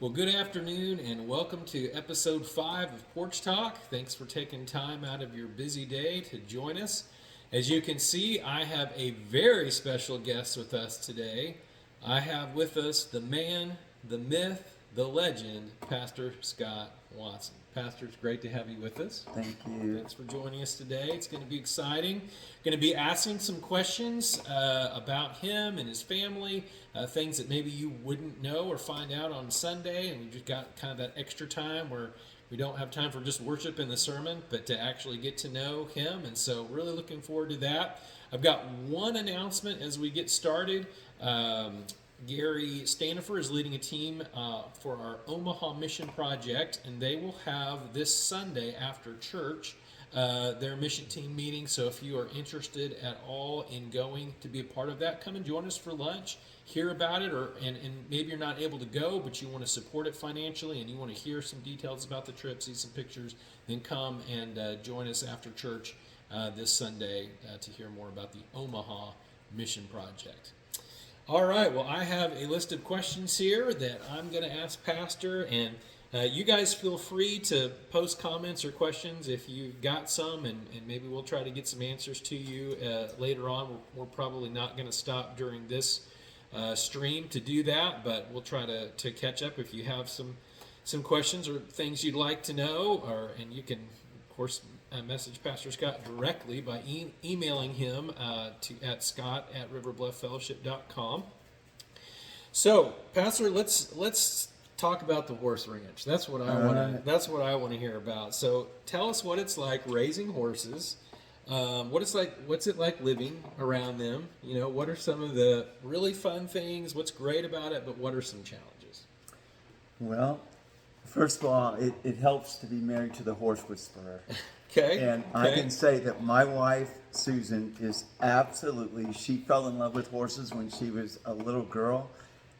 Well, good afternoon and welcome to episode 5 of Porch Talk. Thanks for taking time out of your busy day to join us. As you can see, I have a very special guest with us today. I have with us the man, the myth, the legend, Pastor Scott Watson. Pastor, it's great to have you with us. Thank you. Thanks for joining us today. It's going to be exciting. Going to be asking some questions about him and his family, things that maybe you wouldn't know or find out on Sunday, and we just got kind of that extra time where we don't have time for just worship and the sermon, but to actually get to know him. And so really looking forward to that. I've got one announcement as we get started. Gary Stanifer is leading a team for our Omaha Mission Project, and they will have this Sunday after church their mission team meeting. So if you are interested at all in going to be a part of that, come and join us for lunch, hear about it, and maybe you're not able to go, but you want to support it financially and you want to hear some details about the trip, see some pictures, then come and join us after church this Sunday to hear more about the Omaha Mission Project. All right, well, I have a list of questions here that I'm going to ask Pastor, and you guys feel free to post comments or questions if you've got some, and maybe we'll try to get some answers to you later on. We're probably not going to stop during this stream to do that, but we'll try to catch up if you have some questions or things you'd like to know, and you can, of course, message Pastor Scott directly by emailing him at scott@riverbluffellowship.com. So, Pastor, let's talk about the horse ranch. That's what I want. That's what I want to hear about. So, tell us what it's like raising horses. What's it like living around them? You know, what are some of the really fun things? What's great about it? But what are some challenges? Well, first of all, it helps to be married to the horse whisperer. Okay. And I can say that my wife, Susan, she fell in love with horses when she was a little girl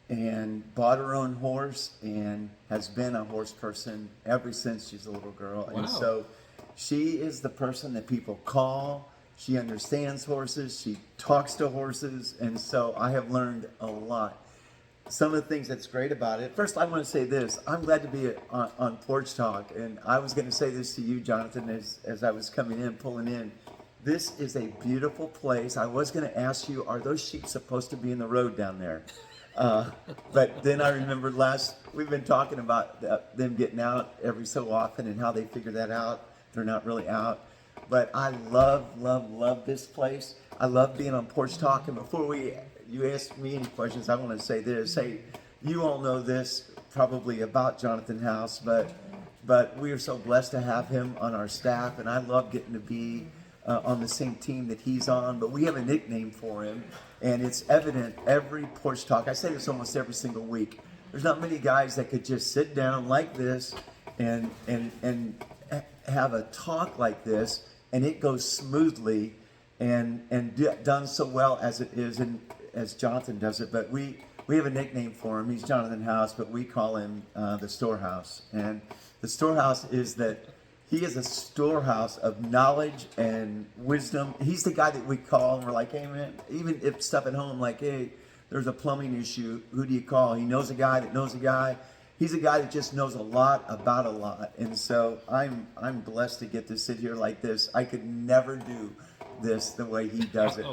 and bought her own horse and has been a horse person ever since she's a little girl. Wow. And so she is the person that people call. She understands horses. She talks to horses. And so I have learned a lot. Some of the things that's great about it. First, I want to say this. I'm glad to be on Porch Talk. And I was going to say this to you, Jonathan, as I was pulling in. This is a beautiful place. I was going to ask you, are those sheep supposed to be in the road down there? But then I remembered we've been talking about them getting out every so often and how they figure that out. They're not really out. But I love this place. I love being on Porch Talk. And before you ask me any questions, I want to say this. You all know this probably about Jonathan House, but we are so blessed to have him on our staff, and I love getting to be on the same team that he's on. But we have a nickname for him, and it's evident every Porch Talk. I say this almost every single week. There's not many guys that could just sit down like this and have a talk like this, and it goes smoothly and done so well as it is, and as Jonathan does it. But we have a nickname for him. He's Jonathan House, but we call him the Storehouse. And the Storehouse is that he is a storehouse of knowledge and wisdom. He's the guy that we call, and we're like, hey man, even if stuff at home, like, hey, there's a plumbing issue, who do you call? He knows a guy that knows a guy. He's a guy that just knows a lot about a lot. And so I'm blessed to get to sit here like this. I could never do this the way he does it.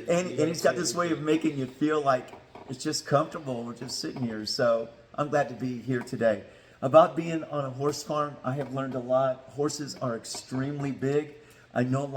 And he's got this way of making you feel like it's just comfortable. We're just sitting here. So I'm glad to be here today. About being on a horse farm, I have learned a lot. Horses are extremely big. I know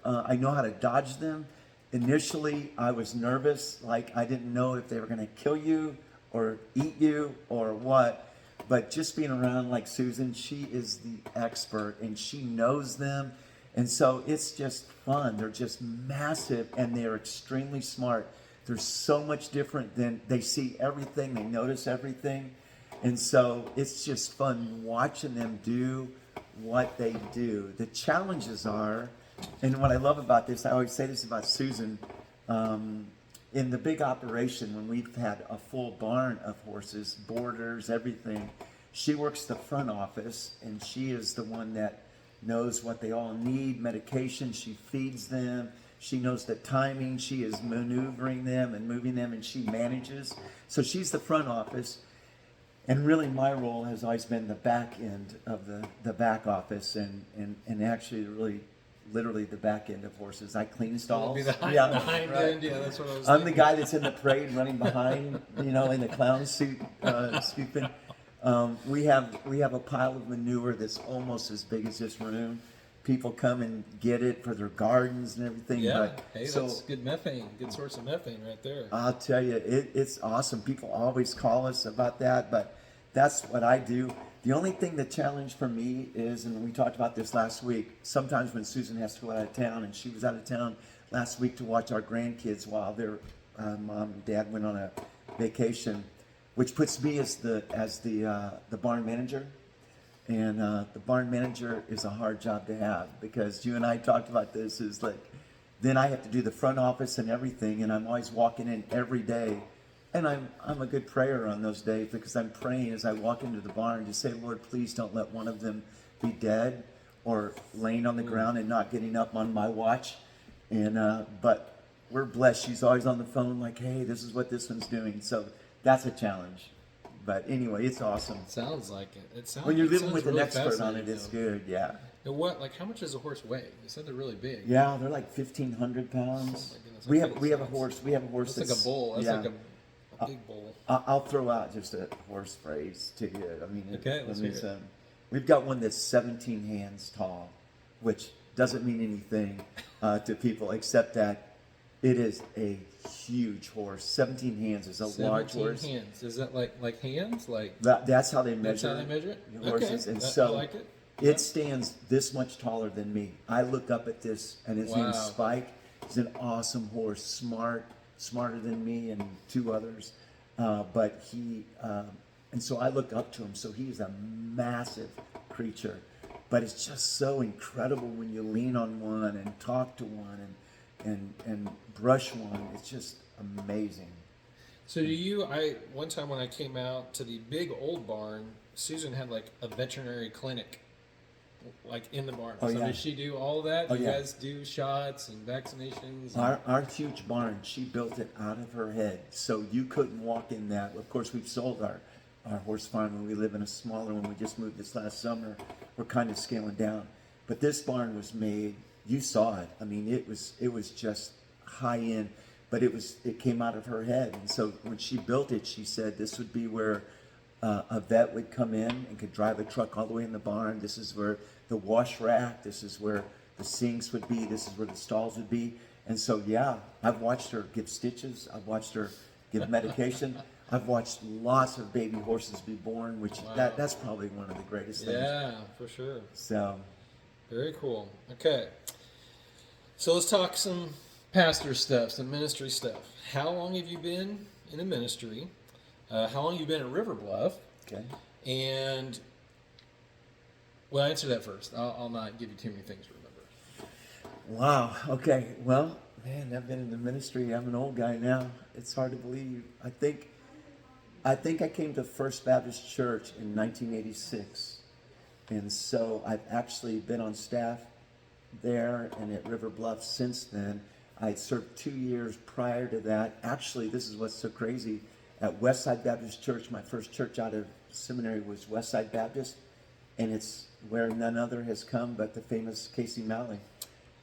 how to dodge them. Initially, I was nervous, like I didn't know if they were going to kill you or eat you or what. But just being around like Susan, she is the expert and she knows them. And so it's just fun. They're just massive and they're extremely smart. They're so much different than they see everything. They notice everything. And so it's just fun watching them do what they do. The challenges are, and what I love about this, I always say this about Susan, in the big operation when we've had a full barn of horses, boarders, everything, she works the front office and she is the one that knows what they all need, medication, she feeds them, she knows the timing, she is maneuvering them and moving them, and she manages. So she's the front office. And really, my role has always been the back end of the back office, and actually, really, literally the back end of horses. I clean stalls. Be the hind, Yeah, the hind right. end. Yeah, that's what I was I'm the thinking. guy that's in the parade running behind, in the clown suit, scooping. We have a pile of manure that's almost as big as this room. People come and get it for their gardens and everything. Yeah. But Hey, that's good methane. Good source of methane right there. I'll tell you, it's awesome. People always call us about that, but that's what I do. The only thing the challenge for me is, and we talked about this last week, sometimes when Susan has to go out of town, and she was out of town last week to watch our grandkids while their mom and dad went on a vacation, which puts me as the barn manager. And the barn manager is a hard job to have, because you and I talked about this, is like, then I have to do the front office and everything, and I'm always walking in every day. And I'm a good prayer on those days, because I'm praying as I walk into the barn to say, Lord, please don't let one of them be dead or laying on the ground and not getting up on my watch. And but we're blessed. She's always on the phone like, hey, this is what this one's doing. So that's a challenge. But anyway, it's awesome. Sounds like it. It sounds. When you're it living sounds with really an expert on fascinating, it, it's though. good, yeah. And what? Like, how much does a horse weigh? You said they're really big. Yeah, they're like 1,500 pounds. Oh my goodness, we I have think we have a it's- horse. We have a horse That's like a bull. That's yeah. like a big bull. I'll throw out just a horse phrase to you. I mean, Okay, let's hear it. We've got one that's 17 hands tall, which doesn't mean anything to people except that it is a huge horse. 17 hands is a large 17 horse. hands. Is that like hands? Like That's how they measure. that's how they measure it. the horses, Okay, and I so like it. it stands this much taller than me. I look up at this, and his name's Wow. Spike. He's an awesome horse, smarter than me and two others. But he, and so I look up to him. So he's a massive creature. But it's just so incredible when you lean on one and talk to one and brush one. It's just amazing. So one time when I came out to the big old barn, Susan had like a veterinary clinic, like in the barn. Oh, So yeah. does she do all of that? Oh, Do you yeah. guys do shots and vaccinations? Our huge barn, she built it out of her head. So you couldn't walk in that. Of course, we've sold our horse farm, and we live in a smaller one. We just moved this last summer. We're kind of scaling down. But this barn was made, you saw it. I mean, it was just high end, but it came out of her head. And so when she built it, she said this would be where a vet would come in and could drive a truck all the way in the barn. This is where the wash rack, this is where the sinks would be, this is where the stalls would be. And so, yeah, I've watched her give stitches. I've watched her give medication. I've watched lots of baby horses be born, which Wow. that's probably one of the greatest things. Yeah, for sure. So, Very cool. Okay. So let's talk some pastor stuff, some ministry stuff. How long have you been in the ministry? How long have you been at River Bluff? okay. And, well, answer that first. I'll not give you too many things to remember. Wow. Okay. Well, man, I've been in the ministry. I'm an old guy now. It's hard to believe. I think I came to First Baptist Church in 1986. And so I've actually been on staff there and at River Bluff since then. I served 2 years prior to that. Actually, this is what's so crazy. At Westside Baptist Church, my first church out of seminary was Westside Baptist. And it's where none other has come but the famous Casey Malley.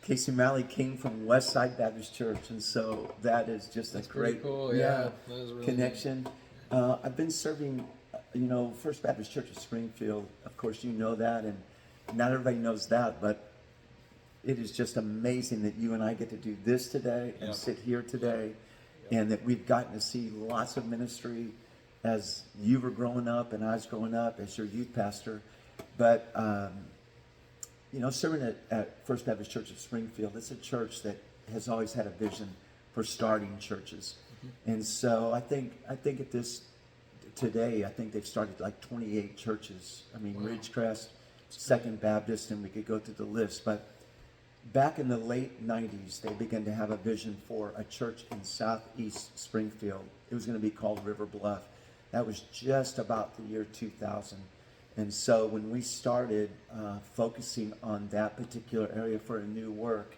Casey Malley came from Westside Baptist Church. And so that is just That's a great pretty cool. Yeah. That is really connection. I've been serving, First Baptist Church of Springfield. Of course, you know that, and not everybody knows that, but it is just amazing that you and I get to do this today and Yep. sit here today, and that we've gotten to see lots of ministry as you were growing up and I was growing up as your youth pastor. But, serving at First Baptist Church of Springfield, it's a church that has always had a vision for starting churches. And so I think at this today, I think they've started like 28 churches. I mean, Wow. Ridgecrest, Second Baptist, and we could go through the list. But back in the late 90s, they began to have a vision for a church in Southeast Springfield. It was going to be called River Bluff. That was just about the year 2000. And so when we started focusing on that particular area for a new work,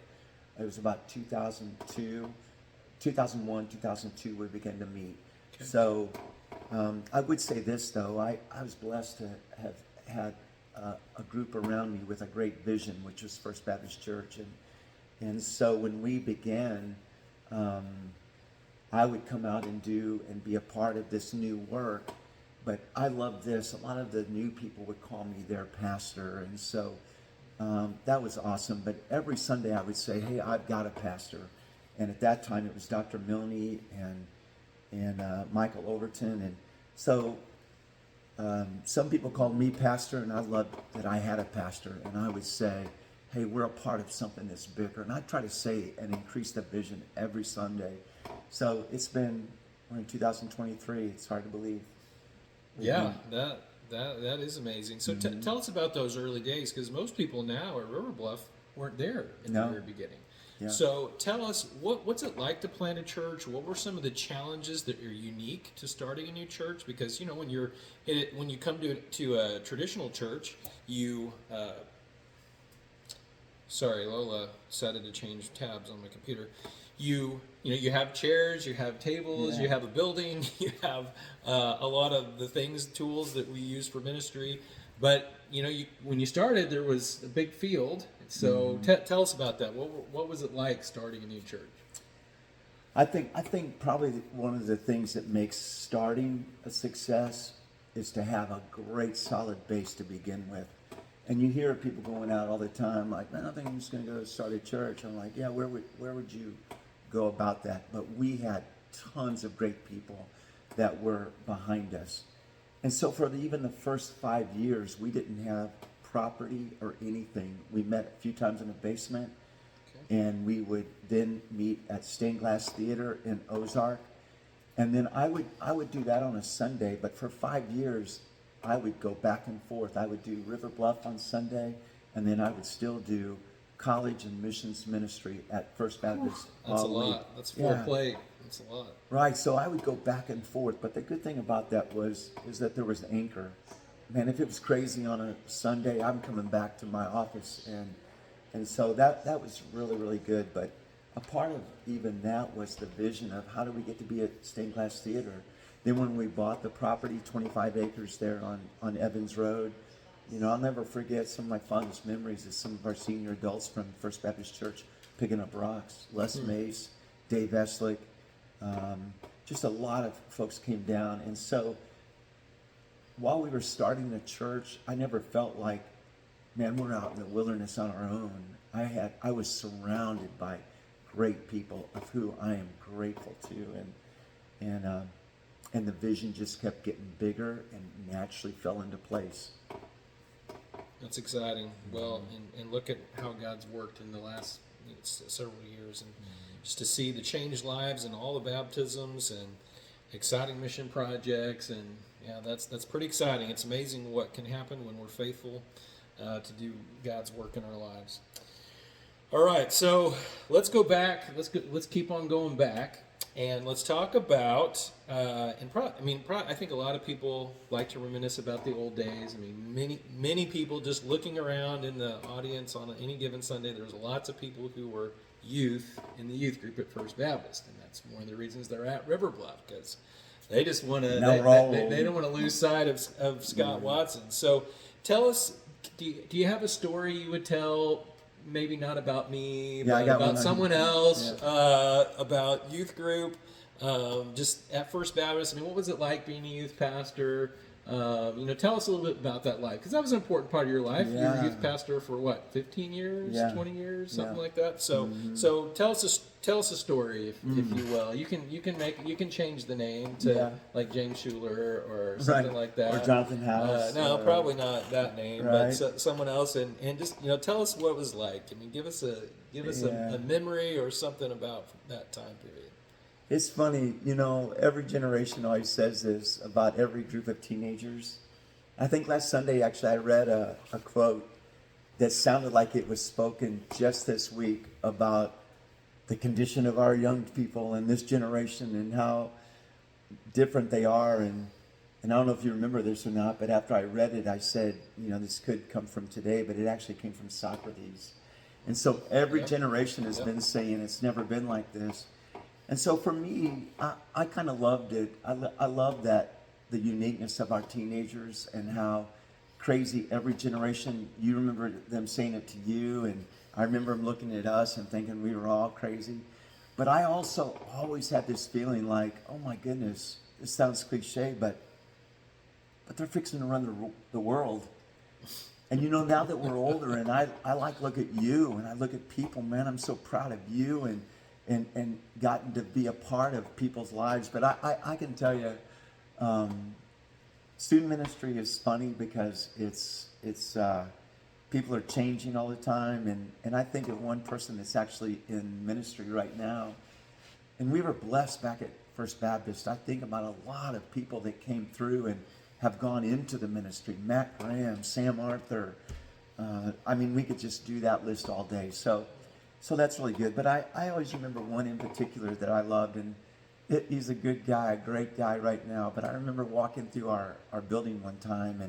it was about 2001, 2002, we began to meet. Okay. So I would say this though, I was blessed to have had a group around me with a great vision, which was First Baptist Church, and so when we began, I would come out and do and be a part of this new work. But I love this. A lot of the new people would call me their pastor, and so that was awesome. But every Sunday I would say, "Hey, I've got a pastor," and at that time it was Dr. Milne and Michael Overton, and so some people called me pastor, and I loved that I had a pastor. And I would say, "Hey, we're a part of something that's bigger," and I try to say and increase the vision every Sunday. So we're in 2023. It's hard to believe. Yeah, that is amazing. So tell us about those early days, because most people now at River Bluff weren't there in the very beginning. Yeah. So tell us, what's it like to plant a church? What were some of the challenges that are unique to starting a new church? Because when you come to a traditional church, sorry, Lola decided to change tabs on my computer. You have chairs, you have tables, you have a building, you have a lot of the tools that we use for ministry. But when you started, there was a big field. So tell us about that. What was it like starting a new church? I think probably one of the things that makes starting a success is to have a great solid base to begin with. And you hear people going out all the time like, "Man, I think I'm just going to go start a church." I'm like, "Yeah, where would you go about that?" But we had tons of great people that were behind us. And so for even the first 5 years, we didn't have property or anything. We met a few times in the basement, and we would then meet at Stained Glass Theater in Ozark. And then I would do that on a Sunday, but for 5 years, I would go back and forth. I would do River Bluff on Sunday, and then I would still do college and missions ministry at First Baptist. That's a lot. That's foreplay. That's a lot. Right. So I would go back and forth. But the good thing about that is that there was an anchor. Man, if it was crazy on a Sunday, I'm coming back to my office, and so that was really, really good. But a part of even that was the vision of how do we get to be at Stained Glass Theater. Then when we bought the property, 25 acres there on Evans Road, I'll never forget some of my fondest memories is some of our senior adults from First Baptist Church picking up rocks. Les Mace, Dave Eslick, just a lot of folks came down. And so while we were starting the church, I never felt like, man, we're out in the wilderness on our own. I was surrounded by great people of who I am grateful to, and the vision just kept getting bigger and naturally fell into place. That's exciting. Well, and look at how God's worked in the last several years, and just to see the changed lives and all the baptisms and exciting mission projects, and that's pretty exciting. It's amazing what can happen when we're faithful to do God's work in our lives. All right, so let's go back. Let's keep on going back, and let's talk about. I think a lot of people like to reminisce about the old days. I mean, many people just looking around in the audience on any given Sunday. There's lots of people who were youth in the youth group at First Baptist, and that's one of the reasons they're at River Bluff, because they just want to. They don't want to lose sight of Scott Watson. So, tell us. Do you have a story you would tell? Maybe not about me, but about someone else, about youth group, just at First Baptist. I mean, what was it like being a youth pastor? Tell us a little bit about that life, because that was an important part of your life. You were a youth pastor for what, 15 years, 20 years, something like that. So, so tell us a story, if you will. You can change the name to like James Schuler or something like that, or Jonathan House. No, probably not that name, but someone else. And just tell us what it was like. I mean, give us a memory or something about that time period. It's funny, every generation always says this about every group of teenagers. I think last Sunday, actually, I read a quote that sounded like it was spoken just this week about the condition of our young people in this generation and how different they are. And I don't know if you remember this or not, but after I read it, I said, this could come from today, but it actually came from Socrates. And so every generation has been saying it's never been like this. And so for me, I kind of loved it. I love that the uniqueness of our teenagers and how crazy every generation. You remember them saying it to you, and I remember them looking at us and thinking we were all crazy. But I also always had this feeling like, oh my goodness, this sounds cliche, but they're fixing to run the world. And you know, now that we're older, and I like look at you, and I look at people, man, I'm so proud of you and gotten to be a part of people's lives. But I can tell you, student ministry is funny because it's people are changing all the time, and I think of one person that's actually in ministry right now, and we were blessed back at First Baptist. I think about a lot of people that came through and have gone into the ministry. Matt Graham, Sam Arthur. I mean, we could just do that list all day. So that's really good. But I always remember one in particular that I loved, and he's a good guy, a great guy right now. But I remember walking through our building one time,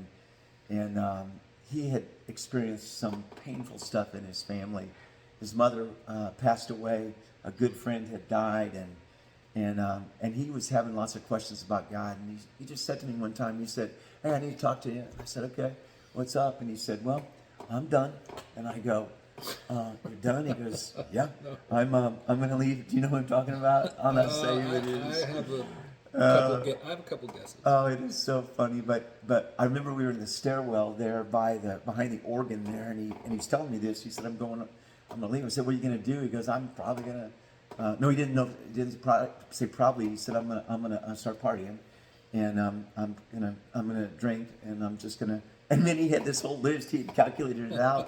and he had experienced some painful stuff in his family. His mother passed away. A good friend had died, and he was having lots of questions about God. And he just said to me one time, he said, "Hey, I need to talk to you." I said, "Okay, what's up?" And he said, "Well, I'm done." And I go, "You're done?" He goes, "Yeah, I'm going to leave." Do you know what I'm talking about? I'll not say who it is. I have a couple guesses. Oh, it is so funny. But I remember we were in the stairwell there behind the organ there, and he's telling me this. He said, I'm going to leave. I said, "What are you going to do?" He goes, "I'm probably going to." No, he didn't know. He didn't say probably. He said, "I'm gonna start partying, and I'm gonna drink, and I'm just gonna." And then he had this whole list. He had calculated it out,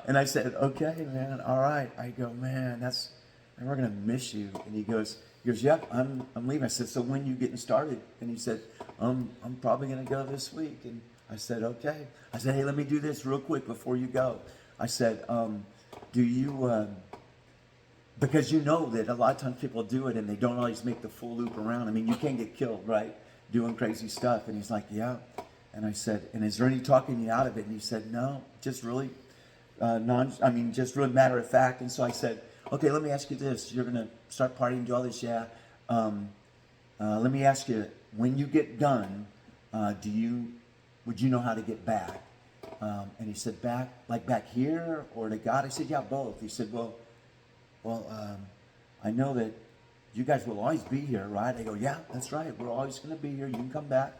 and I said, "Okay, man, all right." I go, "Man, and we're gonna miss you." And he goes, "Yeah, I'm leaving." I said, "So when you getting started?" And he said, I'm probably gonna go this week." And I said, "Okay." I said, "Hey, let me do this real quick before you go." I said, "Do you?" Because you know that a lot of times people do it and they don't always make the full loop around. I mean, you can get killed, right? Doing crazy stuff. And he's like, "Yeah." And I said, "And is there any talking you out of it?" And he said, "No, just really just really matter of fact." And so I said, "Okay, let me ask you this. You're going to start partying, do all this, yeah. Let me ask you, when you get done, would you know how to get back?" And he said, back here or to God?" I said, "Yeah, both." He said, Well, I know that you guys will always be here, right?" I go, "Yeah, that's right. We're always going to be here. You can come back.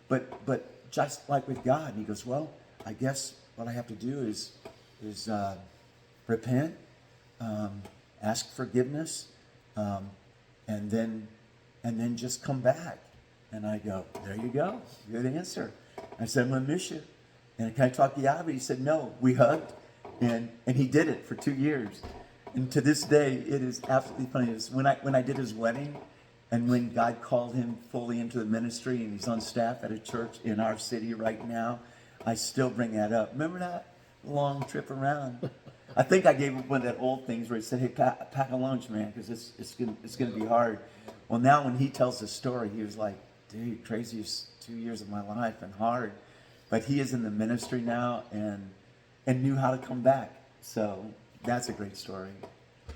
But just like with God." And he goes, "Well, I guess what I have to do is repent, ask forgiveness, and then just come back." And I go, "There you go. Good answer." I said, "I'm going to miss you. And can I talk you out of it?" He said, "No." We hugged, and he did it for 2 years. And to this day, it is absolutely funny. It's when I did his wedding, and when God called him fully into the ministry, and he's on staff at a church in our city right now, I still bring that up. Remember that long trip around? I think I gave him one of that old things where he said, "Hey, pack a lunch, man, because it's gonna be hard." Well, now when he tells the story, he was like, "Dude, craziest 2 years of my life and hard," but he is in the ministry now and knew how to come back. So that's a great story.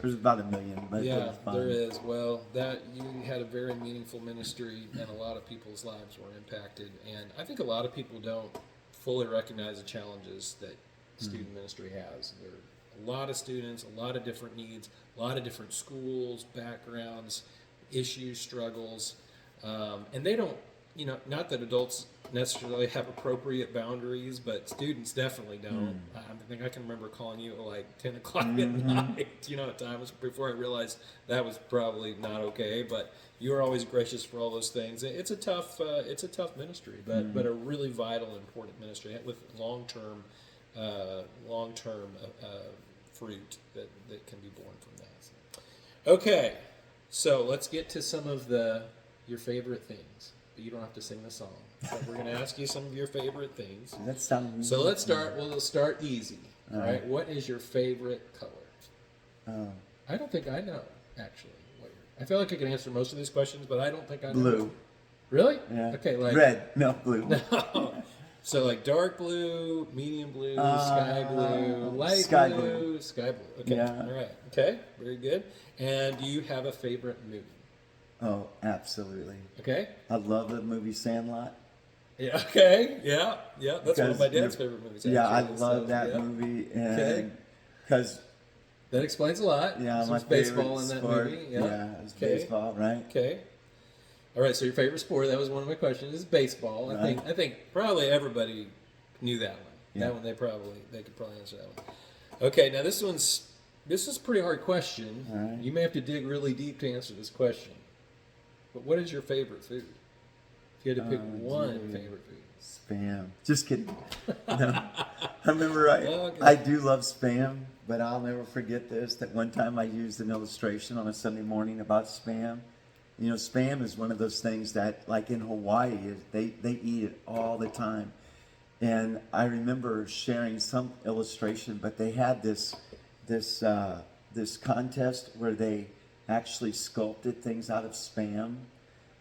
There's about 1 million, but Yeah, it was fun. there is. Well, that you had a very meaningful ministry, and a lot of people's lives were impacted. And I think a lot of people don't fully recognize the challenges that student ministry has. There are a lot of students, a lot of different needs, a lot of different schools, backgrounds, issues, struggles, and they don't. Not that adults necessarily have appropriate boundaries, but students definitely don't. I think I can remember calling you at like 10 o'clock at night. At times before I realized that was probably not okay. But you were always gracious for all those things. It's a tough ministry, but a really vital, important ministry with long-term fruit that can be born from that. So. Okay, so let's get to some of your favorite things. But you don't have to sing the song. But we're going to ask you some of your favorite things. That sounds. So let's start. We'll start easy. All right. What is your favorite color? I don't think I know actually. I feel like I can answer most of these questions, but I don't think I know. Blue. Really? Yeah. Okay. Like red. No, blue. No. So like dark blue, medium blue, sky blue, light sky blue, sky blue. Okay. Yeah. All right. Okay. Very good. And do you have a favorite movie? Oh, absolutely. Okay. I love the movie Sandlot. Yeah. Okay. Yeah. Yeah. That's one of my Because dad's favorite movies. yeah, I Actually. love So, that yeah. movie, Okay. and because That explains a lot. yeah, So my it's favorite baseball in that sport, movie. Yeah. yeah, is Okay. baseball, right? Okay. All right. So your favorite sport? That was one of my questions. Is baseball. Right. I think probably everybody knew that one. Yeah. That one they could probably answer that one. Okay. Now this is a pretty hard question. All right. You may have to dig really deep to answer this question. But what is your favorite food? If you had to pick one dude. favorite food. Spam. Just kidding. No. I remember Okay. I do love Spam, but I'll never forget this, that one time I used an illustration on a Sunday morning about Spam. You know, Spam is one of those things that, like in Hawaii, they eat it all the time. And I remember sharing some illustration, but they had this contest where they actually sculpted things out of Spam.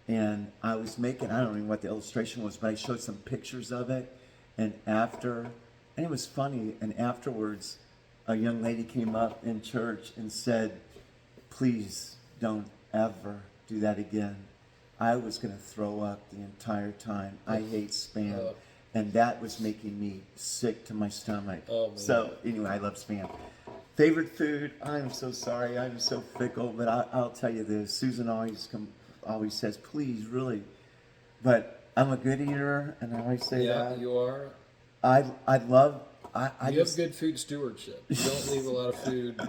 And I was making, I don't know what the illustration was, but I showed some pictures of it. And it was funny. And afterwards, a young lady came up in church and said, please don't ever do that again. I was going to throw up the entire time. I hate Spam. Oh. And that was making me sick to my stomach. Oh, man. So anyway, I love Spam. Favorite food? I'm so sorry. I'm so fickle, but I'll tell you this. Susan always says, please, really. But I'm a good eater, and I always say Yeah, that. you are. I love. You have good food stewardship. You don't leave a lot of food,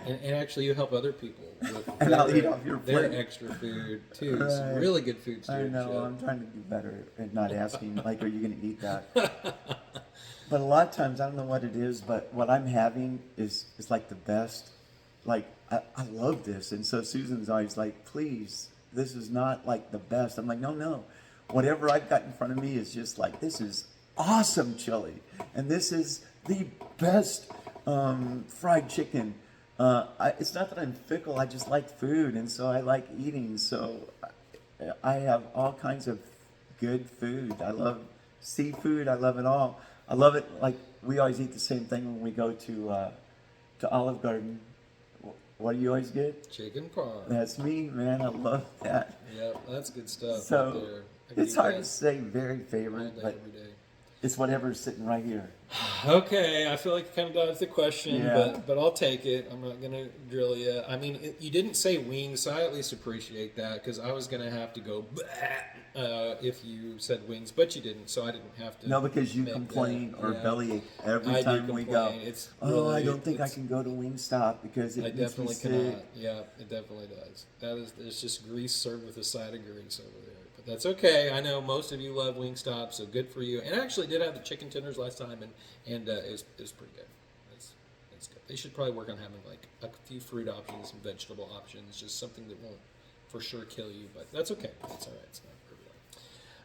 and actually you help other people with And I'll eat off your their plate. extra food too. Some Right. really good food I stewardship. know. I'm trying to do better at not asking, like, are you going to eat that? But a lot of times, I don't know what it is, but what I'm having is like the best. Like, I love this. And so Susan's always like, please, this is not like the best. I'm like, no. Whatever I've got in front of me is just like, this is awesome chili. And this is the best fried chicken. It's not that I'm fickle. I just like food. And so I like eating. So I have all kinds of good food. I love seafood. I love it all. I love it. Like, we always eat the same thing when we go to Olive Garden. What do you always get? Chicken parm. That's me, man. I love that. Yep, that's good stuff. right So there. I can it's eat hard that to say very all favorite, day, but every day. it's whatever's sitting right here. Okay, I feel like you kind of dodged the question, Yeah. but I'll take it. I'm not gonna drill you. I mean, you didn't say wings, so I at least appreciate that because I was gonna have to go if you said wings, but you didn't, so I didn't have to. No, because you make complain that. or Yeah. bellyache every I do time we go. complain. It's I really- don't think I it's- can go to Wingstop because it I makes me definitely sick. cannot. Yeah, it definitely does. It's just grease served with a side of grease over there. But that's okay. I know most of you love Wingstop, so good for you. And I actually did have the chicken tenders last time, and it was pretty good. That's good. They should probably work on having like a few fruit options, some vegetable options, just something that won't for sure kill you. But that's okay. That's all right. It's not for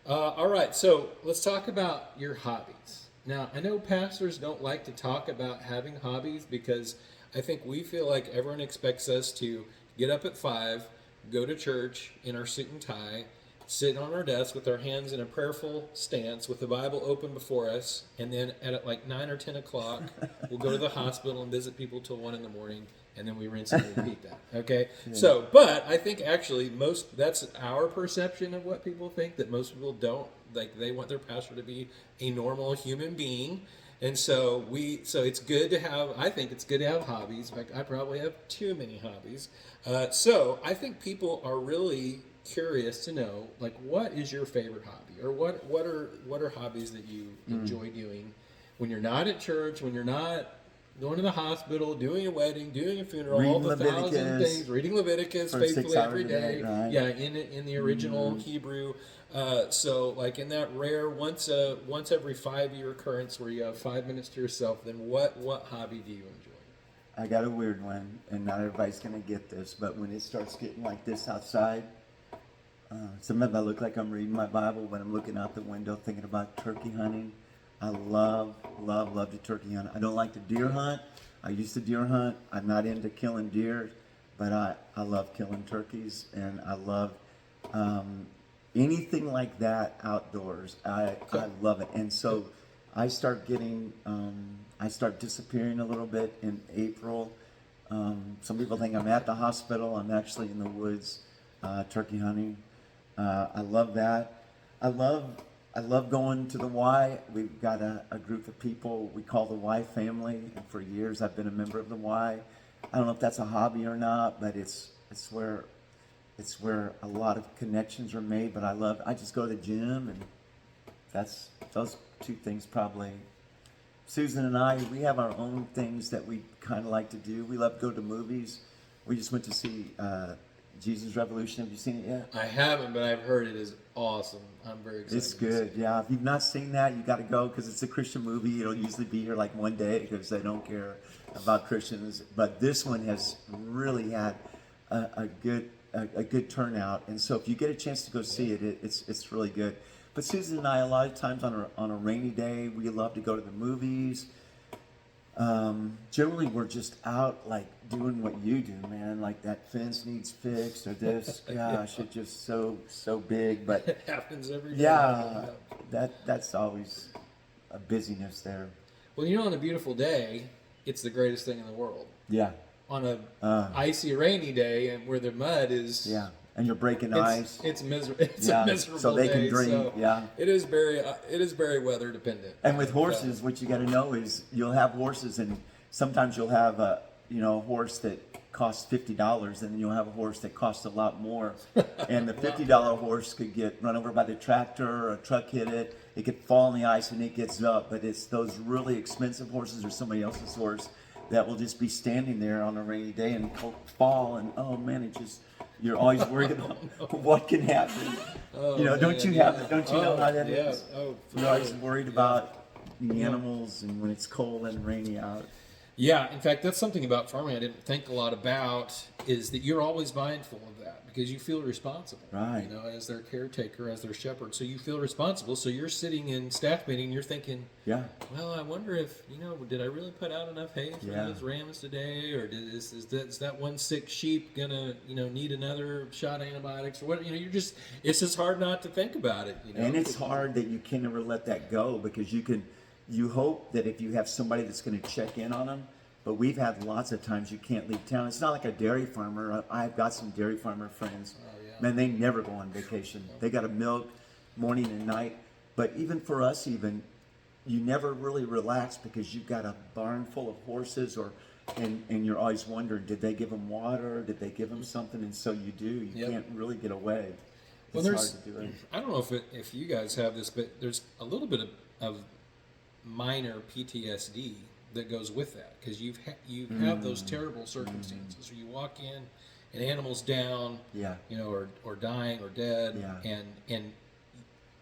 everyone. All right. So let's talk about your hobbies. Now, I know pastors don't like to talk about having hobbies because I think we feel like everyone expects us to get up at 5, go to church in our suit and tie, sit on our desk with our hands in a prayerful stance with the Bible open before us, and then at like 9 or 10 o'clock, we'll go to the hospital and visit people till 1 in the morning, and then we rinse and repeat that. Okay? So, but I think actually that's our perception of what people think, that most people don't. Like, they want their pastor to be a normal human being. And so it's good to have, I think it's good to have hobbies. In fact, I probably have too many hobbies. So I think people are really curious to know, like, what is your favorite hobby, or what are hobbies that you enjoy doing when you're not at church, when you're not going to the hospital, doing a wedding, doing a funeral, all the Reading thousand Leviticus things, reading Leviticus for 6 faithfully hours every a day, day, right? yeah, in the original Hebrew. So like in that rare once every 5-year occurrence where you have 5 minutes to yourself, then what hobby do you enjoy? I got a weird one, and not everybody's going to get this, but when it starts getting like this outside, sometimes I look like I'm reading my Bible, but I'm looking out the window thinking about turkey hunting. I love to turkey hunt. I don't like to deer hunt. I used to deer hunt. I'm not into killing deer, but I love killing turkeys, and I love anything like that outdoors. I love it. And so I start disappearing a little bit in April. Some people think I'm at the hospital. I'm actually in the woods turkey hunting. I love that. I love I love going to the Y. We've got a group of people we call the Y family, and for years I've been a member of the Y. I don't know if that's a hobby or not, but it's where a lot of connections are made. But I just go to the gym, and that's those two things probably. Susan and I, we have our own things that we kind of like to do. We love to go to movies. We just went to see Jesus Revolution. Have you seen it yet? I haven't, but I've heard it is awesome. I'm very excited. It's good, yeah. If you've not seen that, you got to go because it's a Christian movie. It'll usually be here like one day because they don't care about Christians. But this one has really had a good turnout, and so if you get a chance to go see it, it's really good. But Susan and I, a lot of times on a rainy day, we love to go to the movies. Generally, we're just out like doing what you do, man. Like that fence needs fixed, or this. Gosh, it's just so big. But It happens every day. yeah, that's always a busyness there. Well, on a beautiful day, it's the greatest thing in the world. Yeah, On a icy, rainy day, and where the mud is, yeah. And you're breaking ice. it's miserable. It's Yeah, a miserable so they can day, drink, so yeah. it is very weather dependent. And with horses, what you got to know is you'll have horses, and sometimes you'll have a horse that costs $50, and then you'll have a horse that costs a lot more. And the $50 horse could get run over by the tractor, or a truck hit it. It could fall on the ice and it gets up. But it's those really expensive horses or somebody else's horse that will just be standing there on a rainy day and fall, and oh man, you're always worried about what can happen. Oh, Don't you man, know how that is? Oh, for You're always sure. worried about the animals and when it's cold and rainy out. Yeah, in fact, that's something about farming I didn't think a lot about, is that you're always mindful of that because you feel responsible. Right. As their caretaker, as their shepherd. So you feel responsible. So you're sitting in staff meeting, you're thinking, Yeah. well, I wonder if, did I really put out enough hay for Yeah. those rams today? Or is that one sick sheep going to, need another shot of antibiotics? Or what? It's just hard not to think about it. And it's hard that you can never let that go because you hope that if you have somebody that's going to check in on them, but we've had lots of times you can't leave town. It's not like a dairy farmer. I've got some dairy farmer friends. Oh, yeah. Man, they never go on vacation. They got to milk morning and night. But even for us, you never really relax because you've got a barn full of horses, and you're always wondering, did they give them water? Did they give them something? And so you do. You Yep. can't really get away. Well, It's hard to do it. I don't know if you guys have this, but there's a little bit of minor PTSD that goes with that because you have those terrible circumstances where you walk in and animals down, Yeah. or dying or dead, Yeah. and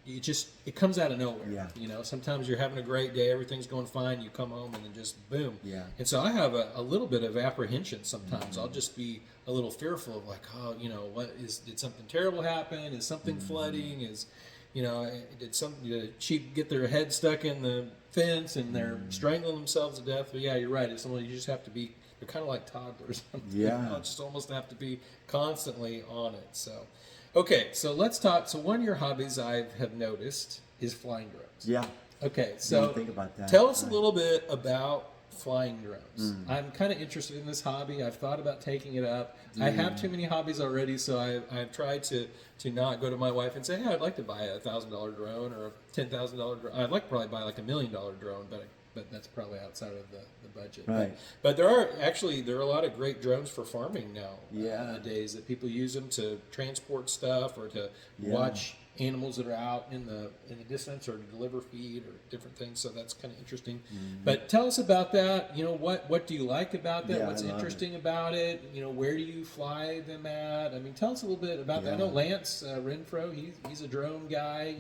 it comes out of nowhere. Yeah. Sometimes you're having a great day, everything's going fine, you come home and then just boom. Yeah. And so I have a little bit of apprehension sometimes. I'll just be a little fearful of like, did something terrible happen? Is something flooding? Did the sheep get their head stuck in the fence and they're strangling themselves to death? But yeah, you're right. It's something you just have to be. They're kind of like toddlers. Yeah. Just almost have to be constantly on it. So, okay, so let's talk. So one of your hobbies I have noticed is flying drones. Yeah. Okay, so Didn't think about that. tell us a Right. little bit about flying drones. I'm kind of interested in this hobby. I've thought about taking it up. I have too many hobbies already, so I've tried to not go to my wife and say, hey, I'd like to buy a $1,000 drone or a $10,000 drone. I'd like to probably buy like $1 million drone, but that's probably outside of the budget. Right. But there are a lot of great drones for farming now. Yeah. Nowadays that people use them to transport stuff or to Yeah. watch animals that are out in the distance or to deliver feed or different things. So that's kind of interesting. But tell us about that. What do you like about that? Yeah, What's I love interesting about it? Where do you fly them at? I mean, tell us a little bit about that. I know Lance Renfro. He's a drone guy.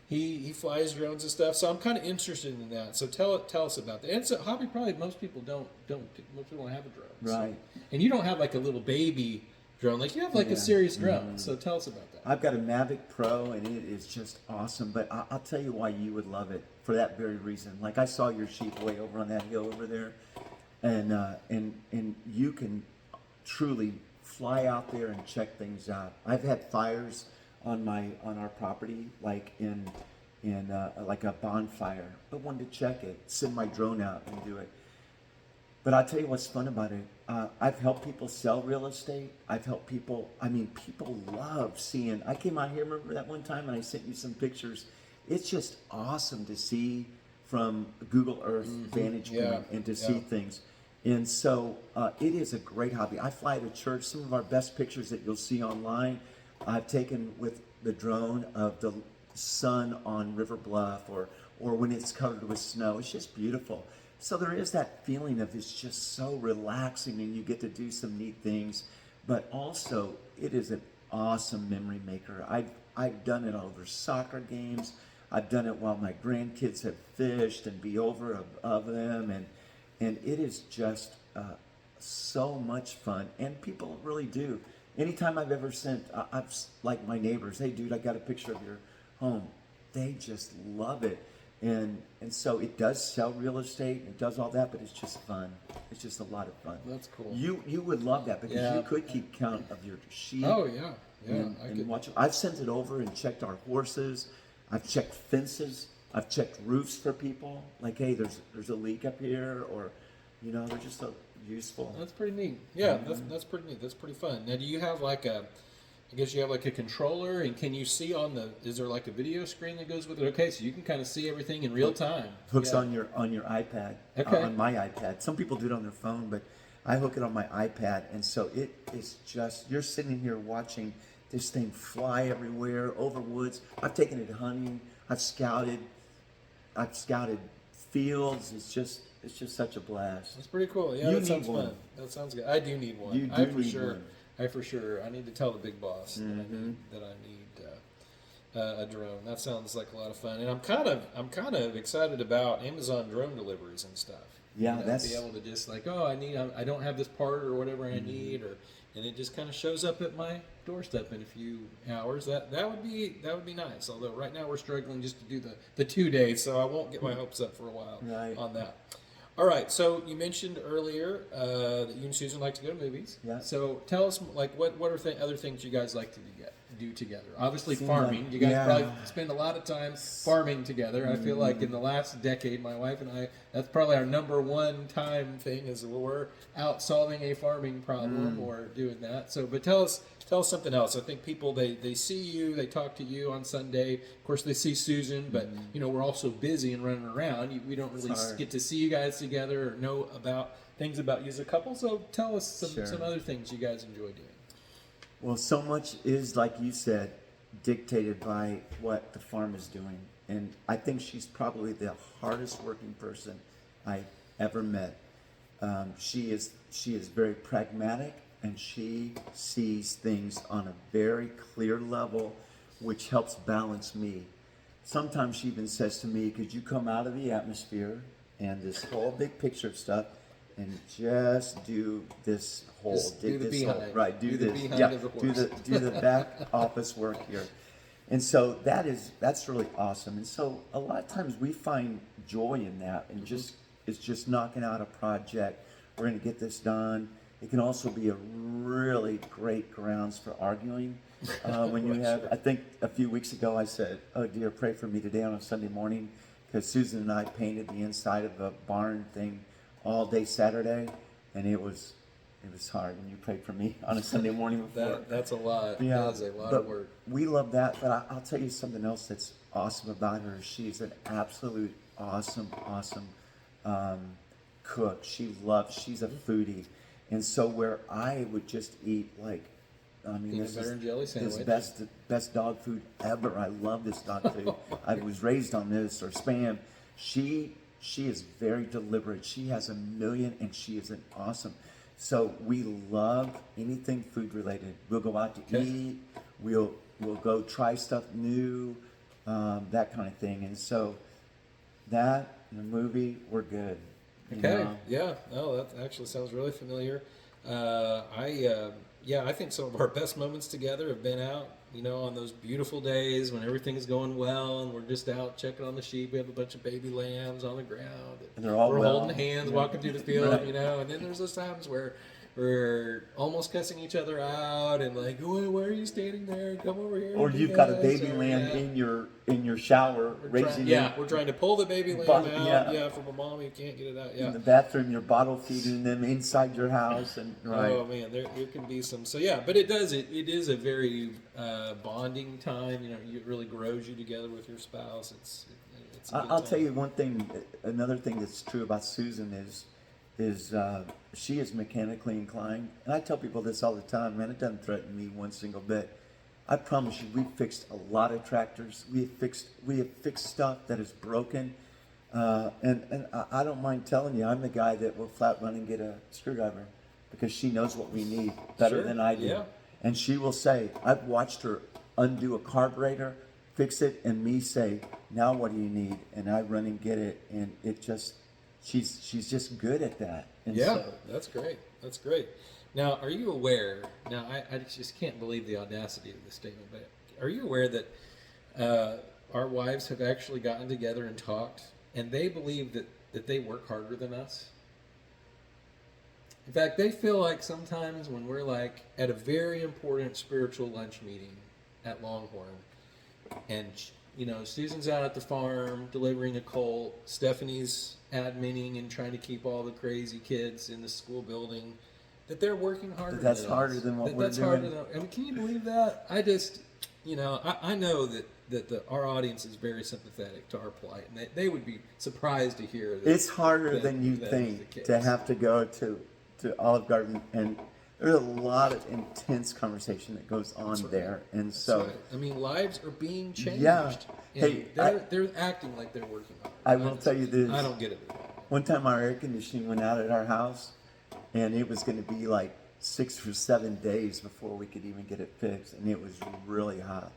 He flies drones and stuff. So I'm kind of interested in that. So tell us about that. And it's a hobby probably most people don't have a drone. Right. So. And you don't have like a little baby drone. Like you have like a serious drone. So tell us about that. I've got a Mavic Pro, and it is just awesome. But I'll tell you why you would love it for that very reason. Like I saw your sheep way over on that hill over there, and you can truly fly out there and check things out. I've had fires on our property, like in like a bonfire, but wanted to check it, send my drone out and do it. But I'll tell you what's fun about it. I've helped people sell real estate. I've helped people. I mean, people love seeing. I came out here. Remember that one time, and I sent you some pictures. It's just awesome to see from Google Earth vantage point and to see things. And so it is a great hobby. I fly to church. Some of our best pictures that you'll see online, I've taken with the drone of the sun on River Bluff, or when it's covered with snow. It's just beautiful. So there is that feeling of it's just so relaxing, and you get to do some neat things. But also, it is an awesome memory maker. I've done it over soccer games. I've done it while my grandkids have fished and be over of them, and it is just so much fun. And people really do. Anytime I've ever sent, I've like my neighbors, hey dude, I got a picture of your home. They just love it. And so it does sell real estate, it does all that, but it's just fun. It's just a lot of fun. That's cool. You would love that because you could keep count of your sheep. Oh yeah, And, watch them. I've sent it over and checked our horses. I've checked fences. I've checked roofs for people. Like, hey, there's a leak up here, or they're just so useful. That's pretty neat. Yeah, that's pretty neat. That's pretty fun. Now, do you have I guess you have like a controller, and can you see is there like a video screen that goes with it? Okay, so you can kind of see everything in real time. Hooks on your iPad, on my iPad. Some people do it on their phone, but I hook it on my iPad, and so it is just, you're sitting here watching this thing fly everywhere, over woods. I've taken it hunting. I've scouted fields. It's just such a blast. That's pretty cool. Yeah, that sounds fun. That sounds good. I do need one. You do I need one. I need to tell the big boss that I need a drone. That sounds like a lot of fun, and I'm kind of excited about Amazon drone deliveries and stuff. Yeah, that's be able to just like, I don't have this part or whatever I need, and it just kind of shows up at my doorstep in a few hours. That would be nice. Although right now we're struggling just to do the 2 days, so I won't get my hopes up for a while on that. All right, so you mentioned earlier that you and Susan like to go to movies. Yeah. So tell us, like, what are other things you guys like to do together? Obviously, farming. You guys probably spend a lot of time farming together. I feel like in the last decade, my wife and I, that's probably our number one time thing is we're out solving a farming problem or doing that. So, but tell us something else. I think people, they see you, they talk to you on Sunday. Of course, they see Susan, but we're all so busy and running around. We don't really get to see you guys together or know about things about you as a couple. So tell us some other things you guys enjoy doing. Well, so much is, like you said, dictated by what the farm is doing. And I think she's probably the hardest working person I ever met. She is very pragmatic, and she sees things on a very clear level, which helps balance me. Sometimes she even says to me, could you come out of the atmosphere and this whole big picture stuff and just do this whole, do the beehive. Right, do the this. behind of the horse. Do the back office work here. And so that's really awesome. And so a lot of times we find joy in that, and it's just knocking out a project. We're going to get this done. It can also be a really great grounds for arguing. When you have, I think a few weeks ago I said, oh dear, pray for me today on a Sunday morning, because Susan and I painted the inside of a barn thing all day Saturday, and it was hard when you prayed for me on a Sunday morning before. That's a lot. Yeah, that is a lot of work. We love that, but I'll tell you something else that's awesome about her. She's an absolute awesome cook. She's a foodie. And so where I would just eat peanut butter and jelly sandwich. This best dog food ever. I love this dog food. I was raised on this, or Spam. She is very deliberate. She has a million, and she is an awesome. So we love anything food related. We'll go out to eat. We'll go try stuff new, that kind of thing. And so that in a movie, we're good. Okay. Yeah. No, that actually sounds really familiar. I think some of our best moments together have been out, on those beautiful days when everything is going well and we're just out checking on the sheep. We have a bunch of baby lambs on the ground. And they're all holding hands, walking through the field, and then there's those times where we're almost cussing each other out and like, why are you standing there? Come over here. Or and do you've got a this," baby or, lamb yeah. in your shower, raising it. We're trying to pull the baby lamb But, out. yeah. From a mom, you can't get it out. In Yeah. the bathroom, you're bottle feeding them inside your house, and right. Oh man, there can be some. So yeah, but it is a very bonding time. It really grows you together with your spouse. It's a good I'll time. tell you one thing. Another thing that's true about Susan is she is mechanically inclined, and I tell people this all the time. Man, it doesn't threaten me one single bit. I promise you, we've fixed a lot of tractors. We have fixed stuff that is broken, and I don't mind telling you, I'm the guy that will flat run and get a screwdriver because she knows what we need better Sure, than I do. yeah. And she will say, I've watched her undo a carburetor, fix it, and me say, now what do you need? And I run and get it, and it just, she's just good at that. And Yeah, so, that's great. That's great. Now, are you aware? Now, I just can't believe the audacity of this statement, but are you aware that our wives have actually gotten together and talked, and they believe that they work harder than us? In fact, they feel like sometimes when we're like at a very important spiritual lunch meeting at Longhorn, and Susan's out at the farm delivering a colt, Stephanie's adminning and trying to keep all the crazy kids in the school building, that they're working harder. That's than harder us. than what we're That's doing. harder than. I mean, can you believe that? I just, I know that our audience is very sympathetic to our plight, and they would be surprised to hear that it's harder that- than you that is think the to case. have to go to Olive Garden, and there's a lot of intense conversation that goes on That's right. there, and That's so right. I mean, lives are being changed. Yeah. And Hey, they're acting like they're working on it. I will tell you this. I don't get it. one time our air conditioning went out at our house, and it was going to be like 6 or 7 days before we could even get it fixed, and it was really hot.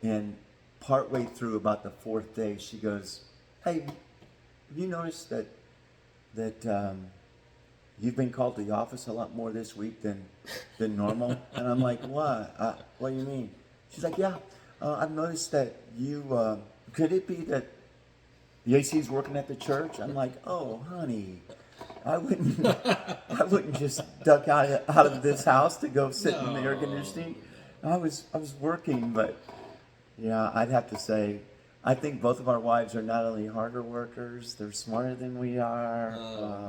And partway through, about the 4th day, she goes, "Hey, have you noticed that you've been called to the office a lot more this week than normal?" And I'm like, "What? What do you mean?" She's like, "Yeah, I've noticed that you. Could it be that the AC's working at the church?" I'm like, "Oh, honey, I wouldn't just duck out of this house to go sit in the air conditioning. I was working, but yeah, I'd have to say, I think both of our wives are not only harder workers, they're smarter than we are.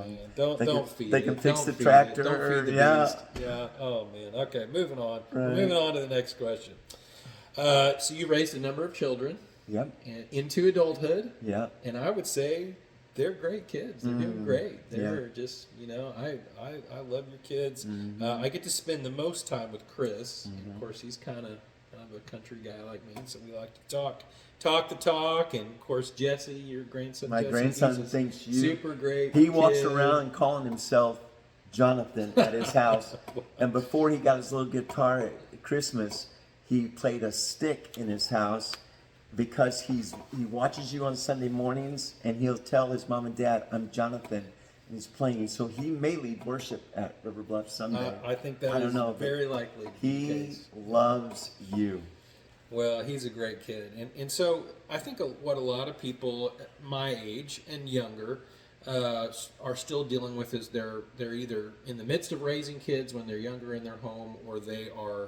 Man. Don't feed they it. can fix Don't the feed it. tractor. Don't feed the Yeah. beast. Yeah. Oh man. Okay. Moving on. We're Right. moving on to the next question. So you raised a number of children Yep. and into adulthood, Yep. and I would say they're great kids. They're doing great. They're Yeah. just I love your kids. I get to spend the most time with Chris. And of course, he's kind of a country guy like me, so we like to talk the talk. And of course, Jesse, your grandson. My Jesse, grandson he's a thinks you super great. He walks kid. around calling himself Jonathan at his house. And before he got his little guitar at Christmas, he played a stick in his house because he watches you on Sunday mornings, and he'll tell his mom and dad, "I'm Jonathan," and he's playing. So he may lead worship at River Bluff someday. I think that I don't is know, but very likely to be the He case. loves you. Well, he's a great kid, and so I think what a lot of people my age and younger are still dealing with is they're either in the midst of raising kids when they're younger in their home, or they are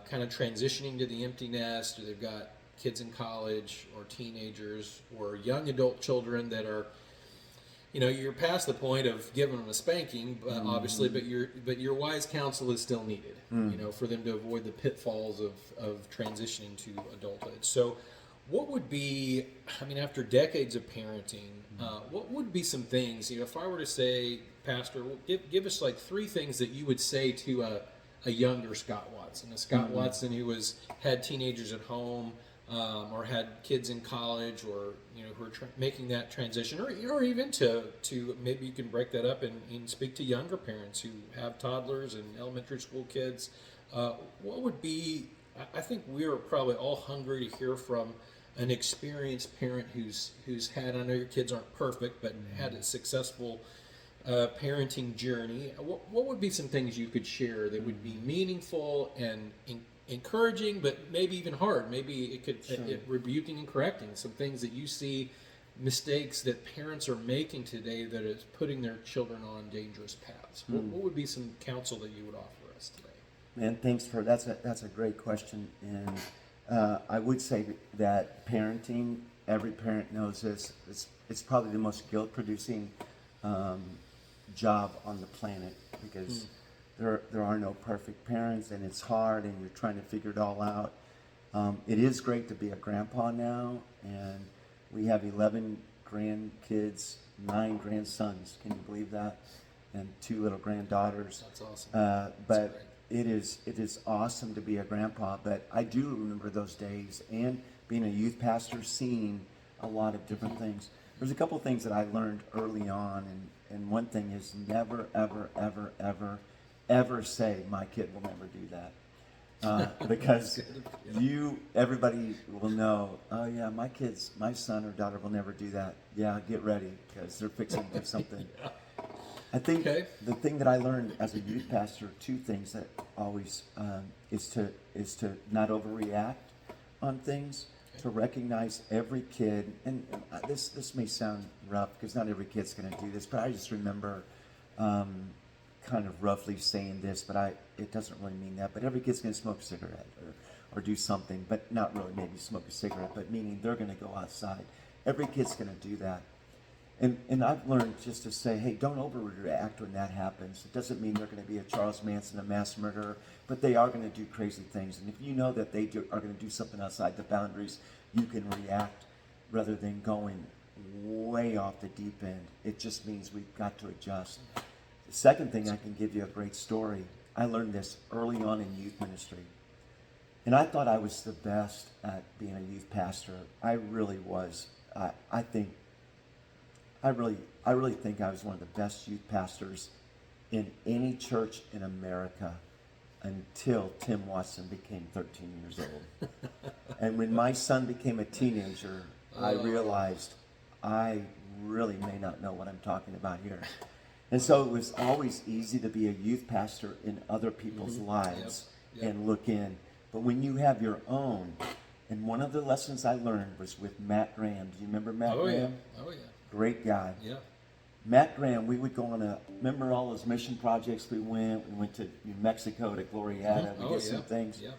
kind of transitioning to the empty nest, or they've got kids in college or teenagers or young adult children that are, you're past the point of giving them a spanking, obviously, but your wise counsel is still needed, for them to avoid the pitfalls of transitioning to adulthood. So what would be, after decades of parenting, what would be some things, if I were to say, Pastor, give us like 3 things that you would say to a younger Scott Watson, a Scott Watson who had teenagers at home, or had kids in college, or who are making that transition, or even to maybe you can break that up and speak to younger parents who have toddlers and elementary school kids. What would be? I think we are probably all hungry to hear from an experienced parent who's had. I know your kids aren't perfect, but had a successful parenting journey. What would be some things you could share that would be meaningful and encouraging, but maybe even hard? Maybe it could rebuking and correcting some things that you see mistakes that parents are making today that is putting their children on dangerous paths? What would be some counsel that you would offer us today? Man, thanks for that's a great question, and I would say that parenting, every parent knows this. It's probably the most guilt-producing job on the planet, because there are no perfect parents, and it's hard, and you're trying to figure it all out. It is great to be a grandpa now, and we have 11 grandkids, 9 grandsons. Can you believe that? And 2 little granddaughters. That's awesome. But great. it is awesome to be a grandpa. But I do remember those days, and being a youth pastor, seeing a lot of different things. There's a couple things that I learned early on, and one thing is never, ever, ever, ever, ever say, my kid will never do that. Because everybody will know, oh yeah, my son or daughter will never do that. Yeah, get ready, because they're fixing to do something. I think the thing that I learned as a youth pastor, 2 things that always is to not overreact on things, to recognize every kid, and this may sound rough because not every kid's going to do this, but I just remember kind of roughly saying this, but it doesn't really mean that. But every kid's going to smoke a cigarette or do something, but not really maybe smoke a cigarette, but meaning they're going to go outside. Every kid's going to do that. And I've learned just to say, hey, don't overreact when that happens. It doesn't mean they're going to be a Charles Manson, a mass murderer, but they are going to do crazy things. And if you know that they are going to do something outside the boundaries, you can react rather than going way off the deep end. It just means we've got to adjust. The second thing, I can give you a great story. I learned this early on in youth ministry. And I thought I was the best at being a youth pastor. I really was. I really think I was one of the best youth pastors in any church in America until Tim Watson became 13 years old. And when my son became a teenager, I realized I really may not know what I'm talking about here. And so it was always easy to be a youth pastor in other people's lives and look in. But when you have your own, and one of the lessons I learned was with Matt Graham. Do you remember Matt Graham? Oh, yeah. Great guy. Yeah. Matt Graham, we would go on remember all those mission projects we went to New Mexico to Glorieta, we did some things. Yeah.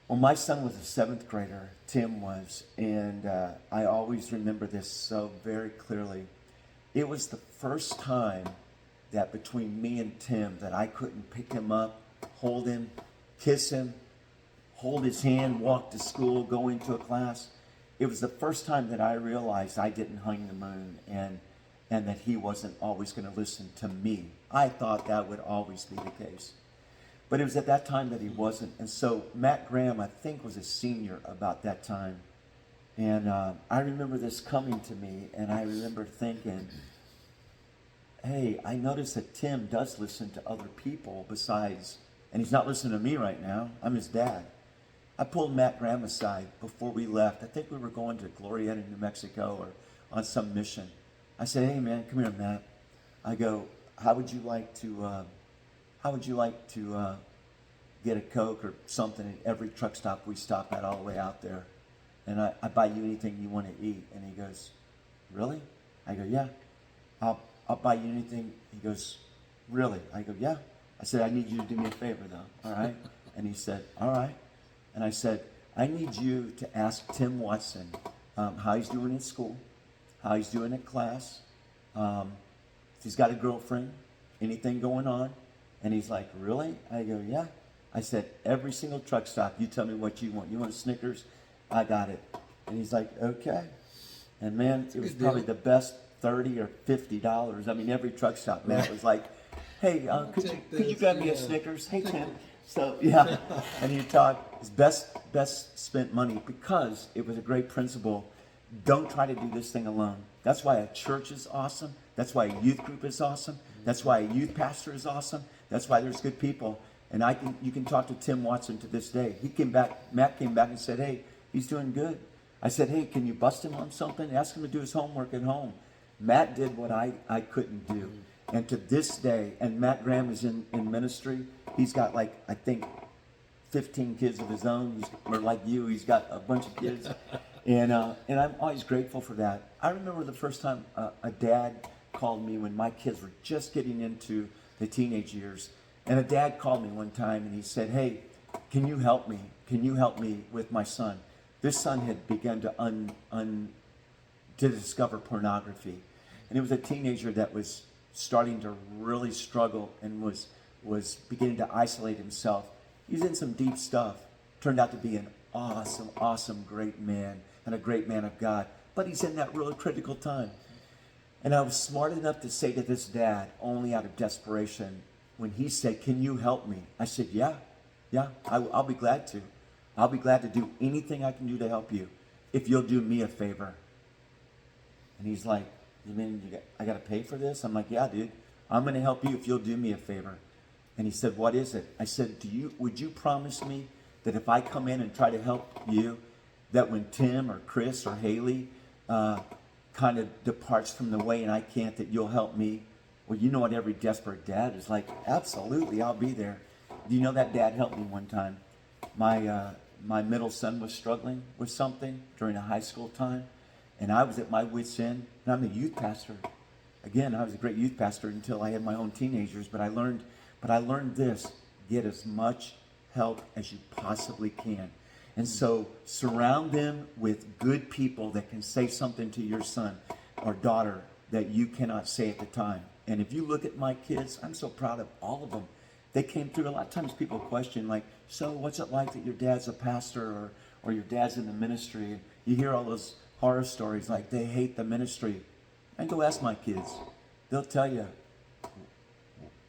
Well, my son was a 7th grader, Tim was, and I always remember this so very clearly. It was the first time that between me and Tim that I couldn't pick him up, hold him, kiss him, hold his hand, walk to school, go into a class. It was the first time that I realized I didn't hang the moon and that he wasn't always going to listen to me. I thought that would always be the case. But it was at that time that he wasn't. And so Matt Graham, I think, was a senior about that time. And I remember this coming to me, and I remember thinking, hey, I noticed that Tim does listen to other people besides, and he's not listening to me right now. I'm his dad. I pulled Matt Graham aside before we left. I think we were going to Glorieta, New Mexico, or on some mission. I said, hey, man, come here, Matt. I go, how would you like to get a Coke or something at every truck stop we stop at all the way out there? And I buy you anything you want to eat. And he goes, really? I go, yeah. I'll buy you anything. He goes, really? I go, yeah. I said, I need you to do me a favor, though, all right? And he said, all right. And I said, I need you to ask Tim Watson how he's doing in school, how he's doing at class, if he's got a girlfriend, anything going on. And he's like, really? I go, yeah. I said, every single truck stop, you tell me what you want. You want a Snickers? I got it. And he's like, okay. And man, it was probably the best $30 or $50. I mean, every truck stop, Matt was like, hey, could you grab me a Snickers? Hey, Tim. So, yeah. And you talk, his best spent money, because it was a great principle. Don't try to do this thing alone. That's why a church is awesome. That's why a youth group is awesome. That's why a youth pastor is awesome. That's why there's good people. And you can talk to Tim Watson to this day. Matt came back and said, hey, he's doing good. I said, hey, can you bust him on something? Ask him to do his homework at home. Matt did what I couldn't do. And to this day, and Matt Graham is in ministry. He's got I think 15 kids of his own. Or like you, he's got a bunch of kids. And I'm always grateful for that. I remember the first time a dad called me when my kids were just getting into the teenage years. And a dad called me one time and he said, "Hey, can you help me? Can you help me with my son?" This son had begun to discover pornography. And it was a teenager that was starting to really struggle and was beginning to isolate himself. He was in some deep stuff. Turned out to be an awesome, great man and a great man of God. But he's in that really critical time. And I was smart enough to say to this dad, only out of desperation, when he said, "Can you help me?" I said, yeah, I'll be glad to. I'll be glad to do anything I can do to help you if you'll do me a favor. And he's like, "You mean I got to pay for this?" I'm like, "Yeah, dude. I'm going to help you if you'll do me a favor." And he said, "What is it?" I said, "Would you promise me that if I come in and try to help you, that when Tim or Chris or Haley kind of departs from the way and I can't, that you'll help me?" Well, you know what every desperate dad is like. Absolutely, I'll be there. Do you know that dad helped me one time? My middle son was struggling with something during a high school time, and I was at my wit's end. And I'm a youth pastor. Again, I was a great youth pastor until I had my own teenagers. But I learned this: get as much help as you possibly can. And so surround them with good people that can say something to your son or daughter that you cannot say at the time. And if you look at my kids, I'm so proud of all of them. They came through. A lot of times people question, like, "So what's it like that your dad's a pastor or your dad's in the ministry?" And you hear all those horror stories like they hate the ministry. And go ask my kids. They'll tell you,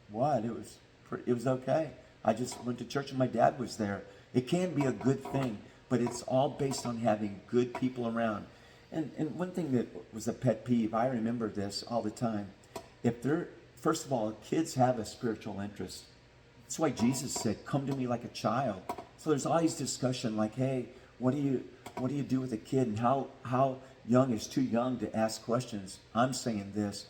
"What? It was okay. I just went to church and my dad was there." It can be a good thing, but it's all based on having good people around. And one thing that was a pet peeve, I remember this all the time. First of all, kids have a spiritual interest. That's why Jesus said, "Come to me like a child." So there's always discussion like, "Hey, what do you do with a kid, and how young is too young to ask questions?" I'm saying this: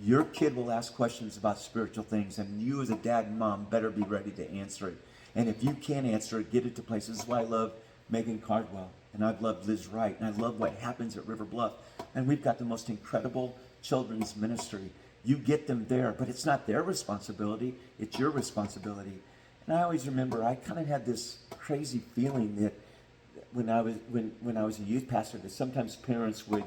your kid will ask questions about spiritual things, and you as a dad and mom better be ready to answer it. And if you can't answer it, get it to places. This is why I love Megan Cardwell, and I've loved Liz Wright, and I love what happens at River Bluff. And we've got the most incredible children's ministry. You get them there, but it's not their responsibility, it's your responsibility. And I always remember, I kind of had this crazy feeling that when I was a youth pastor, that sometimes parents would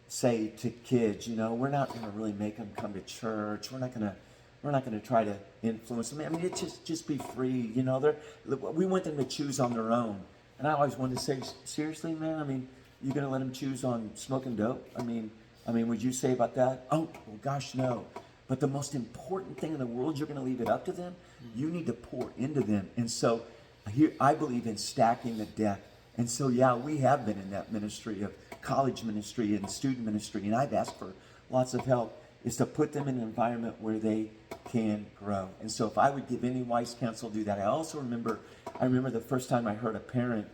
say to kids, "We're not going to really make them come to church. We're not going to try to influence them. I mean, it's just be free. We want them to choose on their own." And I always wanted to say, "Seriously, man? I mean, you're going to let them choose on smoking dope? I mean, would you say about that?" "Oh, well, gosh, no. But the most important thing in the world, you're going to leave it up to them. You need to pour into them." And so here, I believe in stacking the deck. And so, yeah, we have been in that ministry of college ministry and student ministry, and I've asked for lots of help, is to put them in an environment where they can grow. And so if I would give any wise counsel, do that. I remember the first time I heard a parent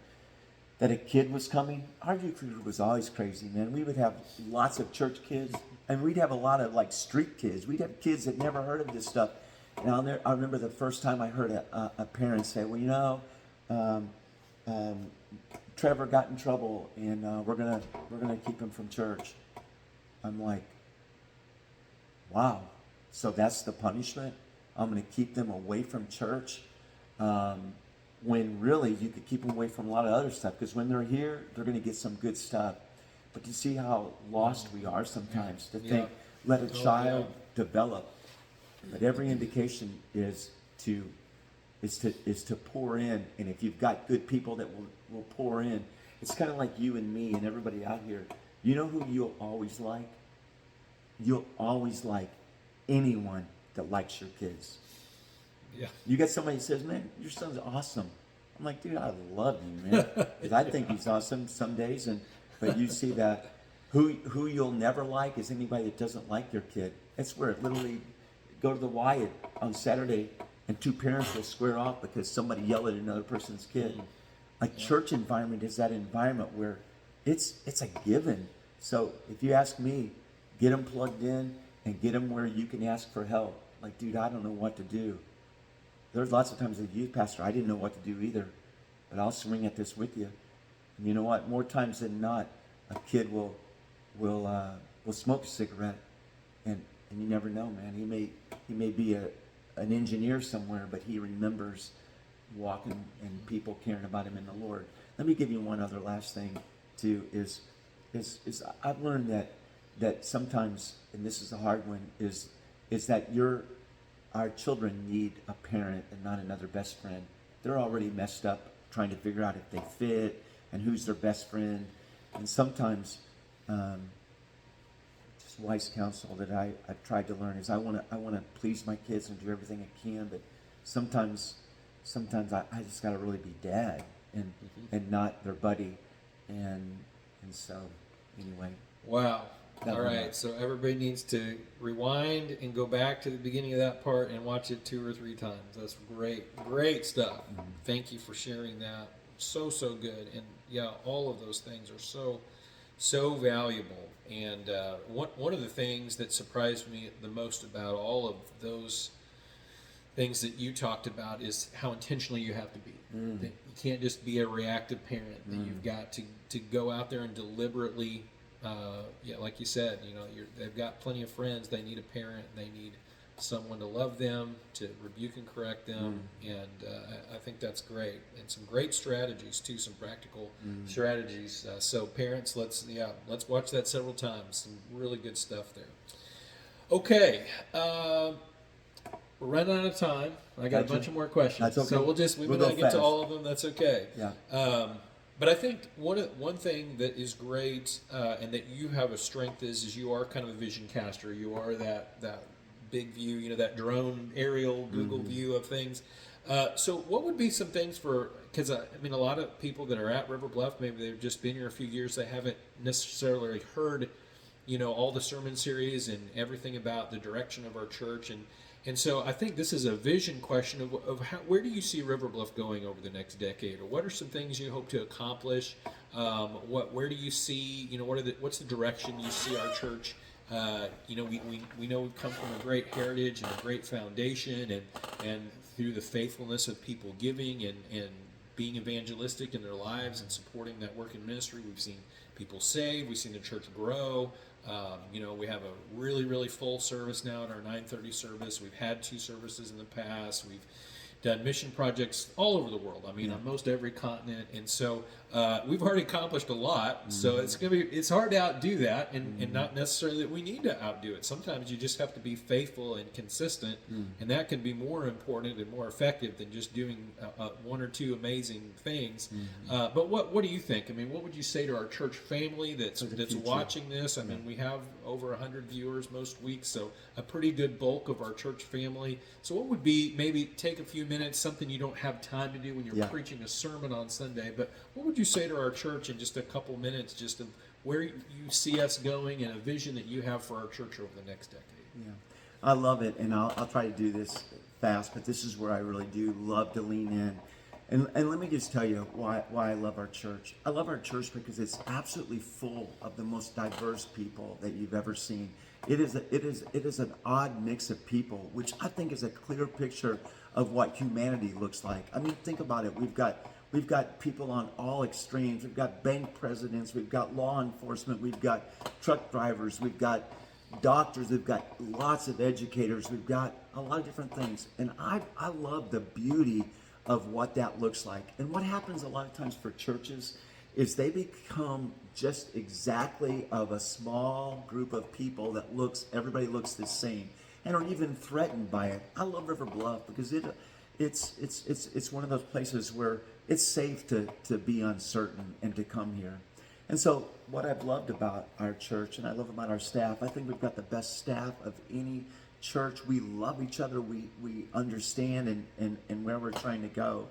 that a kid was coming. Our youth group was always crazy, man. We would have lots of church kids, and we'd have a lot of like street kids. We'd have kids that never heard of this stuff. And I remember the first time I heard a parent say, "Well, Trevor got in trouble, and we're gonna keep him from church." I'm like, wow. So that's the punishment? I'm going to keep them away from church? When really you could keep them away from a lot of other stuff, because when they're here, they're going to get some good stuff. But you see how lost we are sometimes to think, let a child develop. But every indication is to pour in. And if you've got good people that will pour in, it's kind of like you and me and everybody out here. You know who you'll always like? You'll always like anyone that likes your kids. Yeah. You get somebody that says, "Man, your son's awesome." I'm like, "Dude, I love you, man." Because I think he's awesome some days. But you see that who you'll never like is anybody that doesn't like your kid. That's where it literally, go to the Y on Saturday and two parents will square off because somebody yelled at another person's kid. A church environment is that environment where it's a given. So if you ask me, get them plugged in and get them where you can ask for help. Like, "Dude, I don't know what to do." There's lots of times as a youth pastor, I didn't know what to do either. But I'll swing at this with you. And you know what? More times than not, a kid will smoke a cigarette, and you never know, man. He may be an engineer somewhere, but he remembers walking and people caring about him in the Lord. Let me give you one other last thing too. Is I've learned that sometimes, and this is a hard one, is that our children need a parent and not another best friend. They're already messed up trying to figure out if they fit and who's their best friend. And sometimes, just wise counsel that I've tried to learn is I want to please my kids and do everything I can, but sometimes I just got to really be dad and not their buddy. And so anyway. Wow. All right, so everybody needs to rewind and go back to the beginning of that part and watch it 2 or 3 times. That's great stuff. Thank you for sharing that. So good. And yeah, all of those things are so valuable. And one of the things that surprised me the most about all of those things that you talked about is how intentional you have to be. That you can't just be a reactive parent. That you've got to go out there and deliberately. Like you said, they've got plenty of friends. They need a parent. They need someone to love them, to rebuke and correct them, and I think that's great. And some great strategies too, some practical strategies. So parents, let's watch that several times. Some really good stuff there. Okay, we're running out of time. I got a bunch of more questions. That's okay. So we may not get to all of them. That's okay. Yeah. But I think one thing that is great and that you have a strength is you are kind of a vision caster. You are that big view, that drone aerial Google view of things. So what would be some things because a lot of people that are at River Bluff, maybe they've just been here a few years, they haven't necessarily heard, all the sermon series and everything about the direction of our church. And so I think this is a vision question of where do you see River Bluff going over the next decade, or what are some things you hope to accomplish? Where do you see, what's the direction you see our church? We know we've come from a great heritage and a great foundation, and through the faithfulness of people giving and being evangelistic in their lives and supporting that work in ministry, we've seen people saved, we've seen the church grow. We have a really, really full service now at our 9:30 service. We've had 2 services in the past. We've done mission projects all over the world. On most every continent. And so we've already accomplished a lot. So it's hard to outdo that, and not necessarily that we need to outdo it. Sometimes you just have to be faithful and consistent, and that can be more important and more effective than just doing 1 or 2 amazing things. But what do you think? What would you say to our church family that's watching this? We have over 100 viewers most weeks, so a pretty good bulk of our church family. So what would be, maybe take a few minutes, something you don't have time to do when you're preaching a sermon on Sunday, but what would you say to our church in just a couple minutes, just of where you see us going and a vision that you have for our church over the next decade? Yeah, I love it, and I'll try to do this fast, but this is where I really do love to lean in. And let me just tell you why I love our church. I love our church because it's absolutely full of the most diverse people that you've ever seen. It is an odd mix of people, which I think is a clear picture of what humanity looks like. Think about it. We've got people on all extremes. We've got bank presidents. We've got law enforcement. We've got truck drivers. We've got doctors. We've got lots of educators. We've got a lot of different things. And I love the beauty of what that looks like. And what happens a lot of times for churches is they become just exactly of a small group of people that everybody looks the same and are even threatened by it. I love River Bluff because it's one of those places where it's safe to be uncertain and to come here. And so what I've loved about our church, and I love about our staff, I think we've got the best staff of any church. We love each other. We understand and where we're trying to go.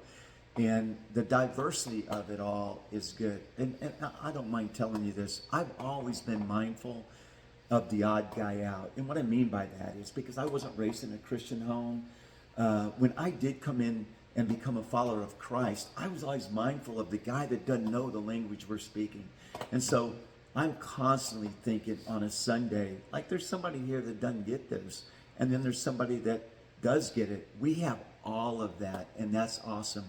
And the diversity of it all is good. And I don't mind telling you this. I've always been mindful of the odd guy out. And what I mean by that is because I wasn't raised in a Christian home. When I did come in and become a follower of Christ, I was always mindful of the guy that doesn't know the language we're speaking. And so I'm constantly thinking on a Sunday, like there's somebody here that doesn't get this. And then there's somebody that does get it. We have all of that, and that's awesome.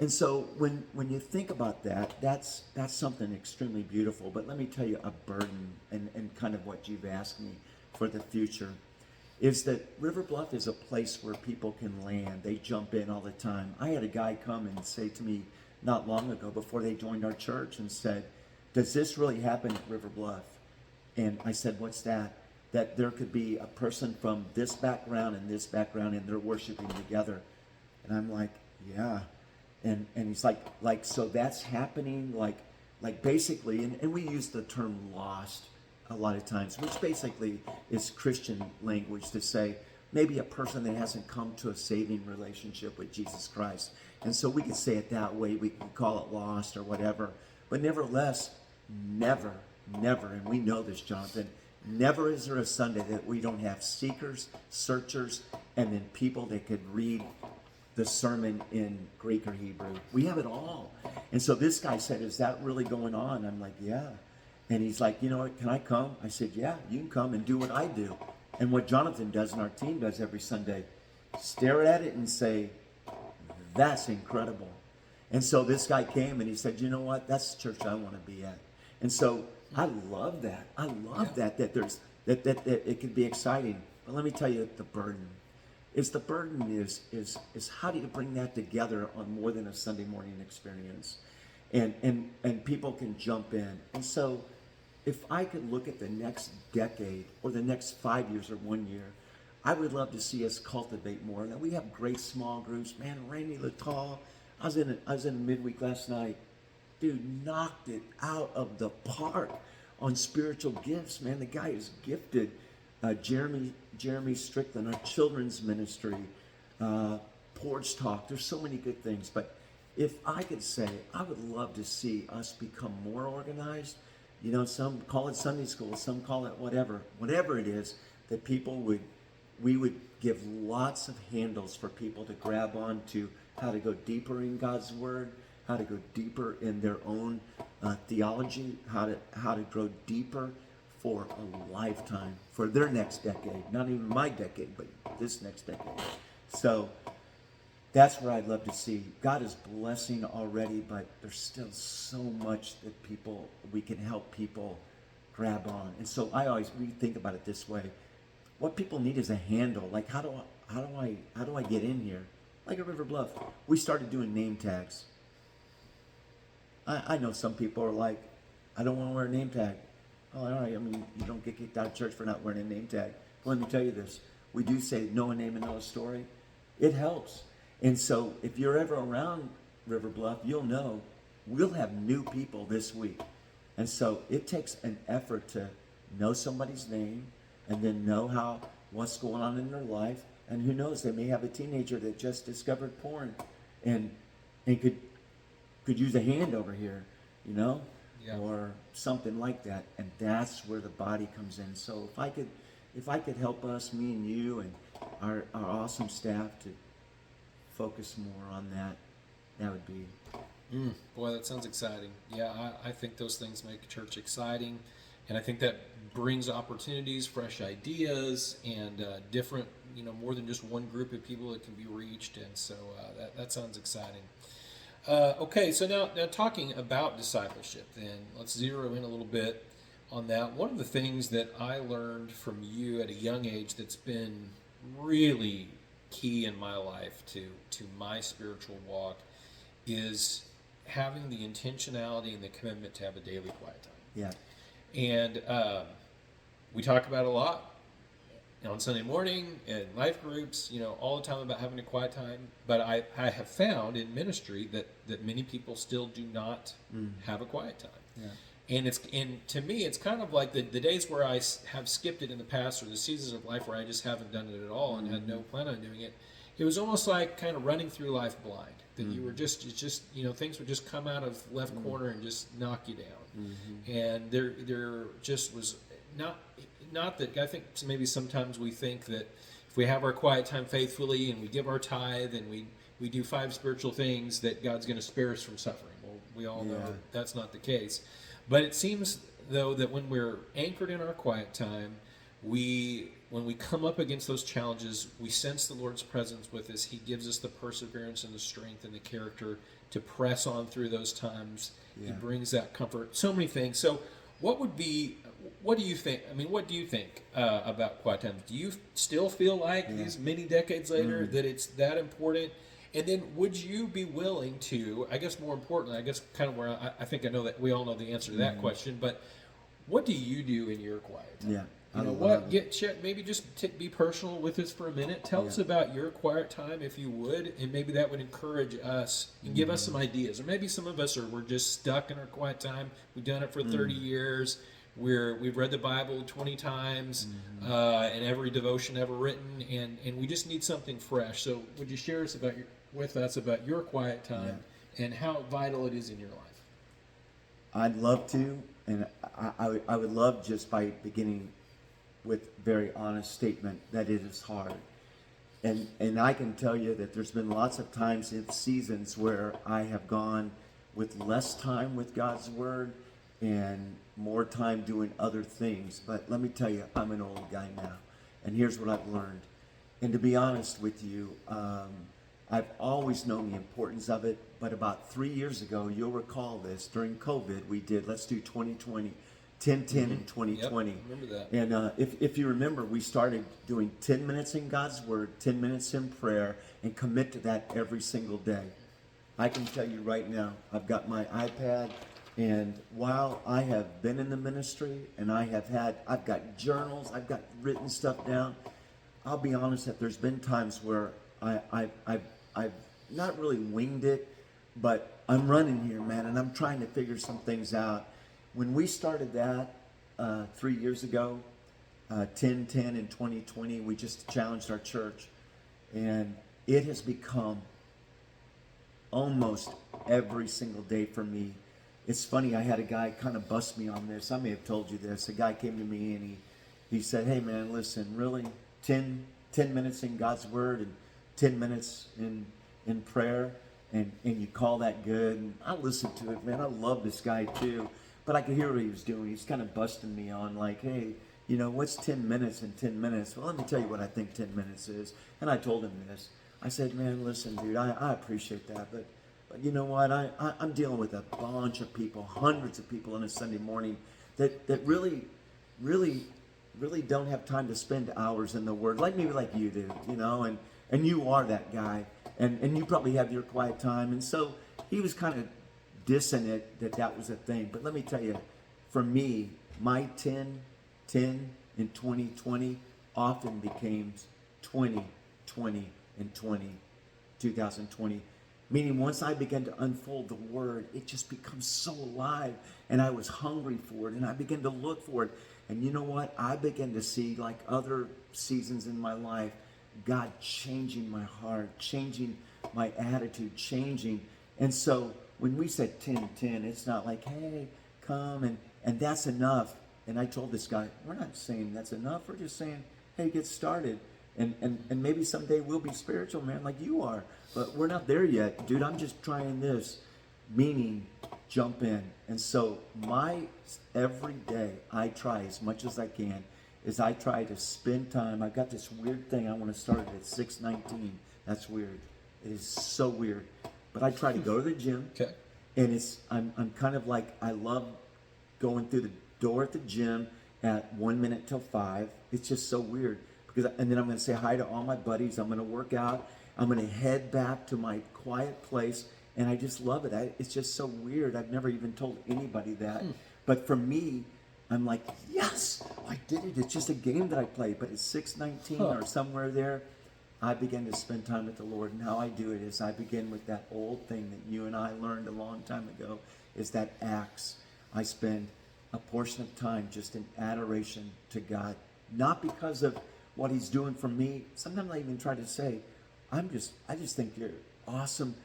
And so when you think about that, that's something extremely beautiful. But let me tell you a burden and kind of what you've asked me for the future is that River Bluff is a place where people can land. They jump in all the time. I had a guy come and say to me not long ago before they joined our church and said, "Does this really happen at River Bluff?" And I said, "What's that?" That there could be a person from this background and this background and they're worshiping together. And I'm like, "Yeah." And he's like, so that's happening, like basically, and we use the term lost a lot of times, which basically is Christian language to say maybe a person that hasn't come to a saving relationship with Jesus Christ. And so we could say it that way, we can call it lost or whatever. But nevertheless, never, and we know this, Jonathan, never is there a Sunday that we don't have seekers, searchers, and then people that could read the sermon in Greek or Hebrew. We have it all. And so this guy said, "Is that really going on?" I'm like, "Yeah." And he's like, "You know what, can I come?" I said, "Yeah, you can come and do what I do." And what Jonathan does and our team does every Sunday, stare at it and say, "That's incredible." And so this guy came and he said, "You know what, that's the church I want to be at." And so I love that. I love that there's that it can be exciting. But let me tell you the burden. The burden is how do you bring that together on more than a Sunday morning experience, and people can jump in. And so, if I could look at the next decade or the next 5 years or 1 year, I would love to see us cultivate more. That we have great small groups. Man, Randy Littall, I was in midweek last night. Dude knocked it out of the park on spiritual gifts. Man, the guy is gifted. Jeremy Strickland, our children's ministry, Porch Talk. There's so many good things. But if I could say, I would love to see us become more organized. You know, some call it Sunday school, some call it whatever it is, that we would give lots of handles for people to grab on to how to go deeper in God's Word, how to go deeper in their own theology, how to grow deeper for a lifetime, for their next decade. Not even my decade, but this next decade. So that's where I'd love to see. God is blessing already, but there's still so much that we can help people grab on. And so we think about it this way. What people need is a handle. Like how do I get in here? Like at River Bluff, we started doing name tags. I know some people are like, "I don't want to wear a name tag." Oh, all right. I mean, you don't get kicked out of church for not wearing a name tag. But let me tell you this. We do say know a name and know a story. It helps. And so if you're ever around River Bluff, you'll know we'll have new people this week. And so it takes an effort to know somebody's name and then know what's going on in their life. And who knows, they may have a teenager that just discovered porn and could use a hand over here, you know? Yeah. Or something like that, and that's where the body comes in. So if I could help us, me and you and our awesome staff to focus more on that would be. Boy, that sounds exciting. Yeah, I think those things make church exciting, and I think that brings opportunities, fresh ideas, and different, more than just one group of people that can be reached, and so that sounds exciting. Okay, so now talking about discipleship, then let's zero in a little bit on that. One of the things that I learned from you at a young age that's been really key in my life to my spiritual walk is having the intentionality and the commitment to have a daily quiet time. Yeah. And we talk about it a lot on Sunday morning and life groups, all the time about having a quiet time. But I have found in ministry that many people still do not have a quiet time. Yeah. And to me, it's kind of like the days where I have skipped it in the past, or the seasons of life where I just haven't done it at all and had no plan on doing it. It was almost like kind of running through life blind. That you were just things would just come out of left corner and just knock you down. And there just was not that. I think maybe sometimes we think that if we have our quiet time faithfully and we give our tithe and we do 5 spiritual things, that God's going to spare us from suffering. Well, we all know that's not the case. But it seems, though, that when we're anchored in our quiet time, when we come up against those challenges, we sense the Lord's presence with us. He gives us the perseverance and the strength and the character to press on through those times. He Yeah. brings that comfort. So many things. So, what do you think? I mean, what do you think about quiet times? Do you still feel like these many decades later that it's that important? And then, would you be willing to? I guess more importantly, I guess kind of where I think I know that we all know the answer to that question, but what do you do in your quiet time? Yeah. You know what? Maybe just be personal with us for a minute. Tell us about your quiet time, if you would, and maybe that would encourage us and give us some ideas. Or maybe some of us we're just stuck in our quiet time. We've done it for 30 years. We've read the Bible 20 times, and every devotion ever written, and we just need something fresh. So, would you share with us about your quiet time and how vital it is in your life? I'd love to, and I would love just by beginning with very honest statement that it is hard. And I can tell you that there's been lots of times in seasons where I have gone with less time with God's Word and more time doing other things. But let me tell you, I'm an old guy now. And here's what I've learned. And to be honest with you, I've always known the importance of it. But about 3 years ago, you'll recall this, during COVID, we did, let's do 2020. 10-10 in 2020. Yep, I remember that. And if you remember, we started doing 10 minutes in God's Word, 10 minutes in prayer, and commit to that every single day. I can tell you right now, I've got my iPad, and while I have been in the ministry, and I've got journals, I've got written stuff down, I'll be honest that there's been times where I've not really winged it, but I'm running here, man, and I'm trying to figure some things out. When we started that 3 years ago, 10-10 in 2020, we just challenged our church. And it has become almost every single day for me. It's funny, I had a guy kind of bust me on this. I may have told you this. A guy came to me and he said, hey man, listen, really? 10 minutes in God's Word and 10 minutes in prayer? And you call that good? And I listened to it, man. I love this guy too. But I could hear what he was doing. He's kind of busting me on like, hey, you know, what's 10 minutes in 10 minutes? Well, let me tell you what I think 10 minutes is. And I told him this. I said, man, listen, dude, I appreciate that. But you know what? I'm dealing with a bunch of people, hundreds of people on a Sunday morning that really don't have time to spend hours in the Word, like maybe like you do, you know, and you are that guy. And you probably have your quiet time. And so he was kind of dissing it that was a thing. But let me tell you, for me, my 10 in 2020 often became 20 and 2020. Meaning once I began to unfold the Word, it just becomes so alive. And I was hungry for it, and I began to look for it. And you know what? I began to see, like other seasons in my life, God changing my heart, changing my attitude, changing. And so when we said 10-10, it's not like, hey, come and that's enough. And I told this guy, we're not saying that's enough. We're just saying, hey, get started. And maybe someday we'll be spiritual, man, like you are. But we're not there yet. Dude, I'm just trying this. Meaning, jump in. And so every day, I try as much as I can, is I try to spend time. I've got this weird thing. I want to start it at 6:19. That's weird. It is so weird. But I try to go to the gym. Okay. And I'm kind of like, I love going through the door at the gym at 1 minute till 5. It's just so weird. And then I'm going to say hi to all my buddies. I'm going to work out. I'm going to head back to my quiet place. And I just love it. It's just so weird. I've never even told anybody that. But for me, I'm like, yes, I did it. It's just a game that I play. But at 6:19 or somewhere there, I began to spend time with the Lord. And how I do it is I begin with that old thing that you and I learned a long time ago, is that Acts. I spend a portion of time just in adoration to God. Not because of what He's doing for me. Sometimes I even try to say, I just think you're awesome.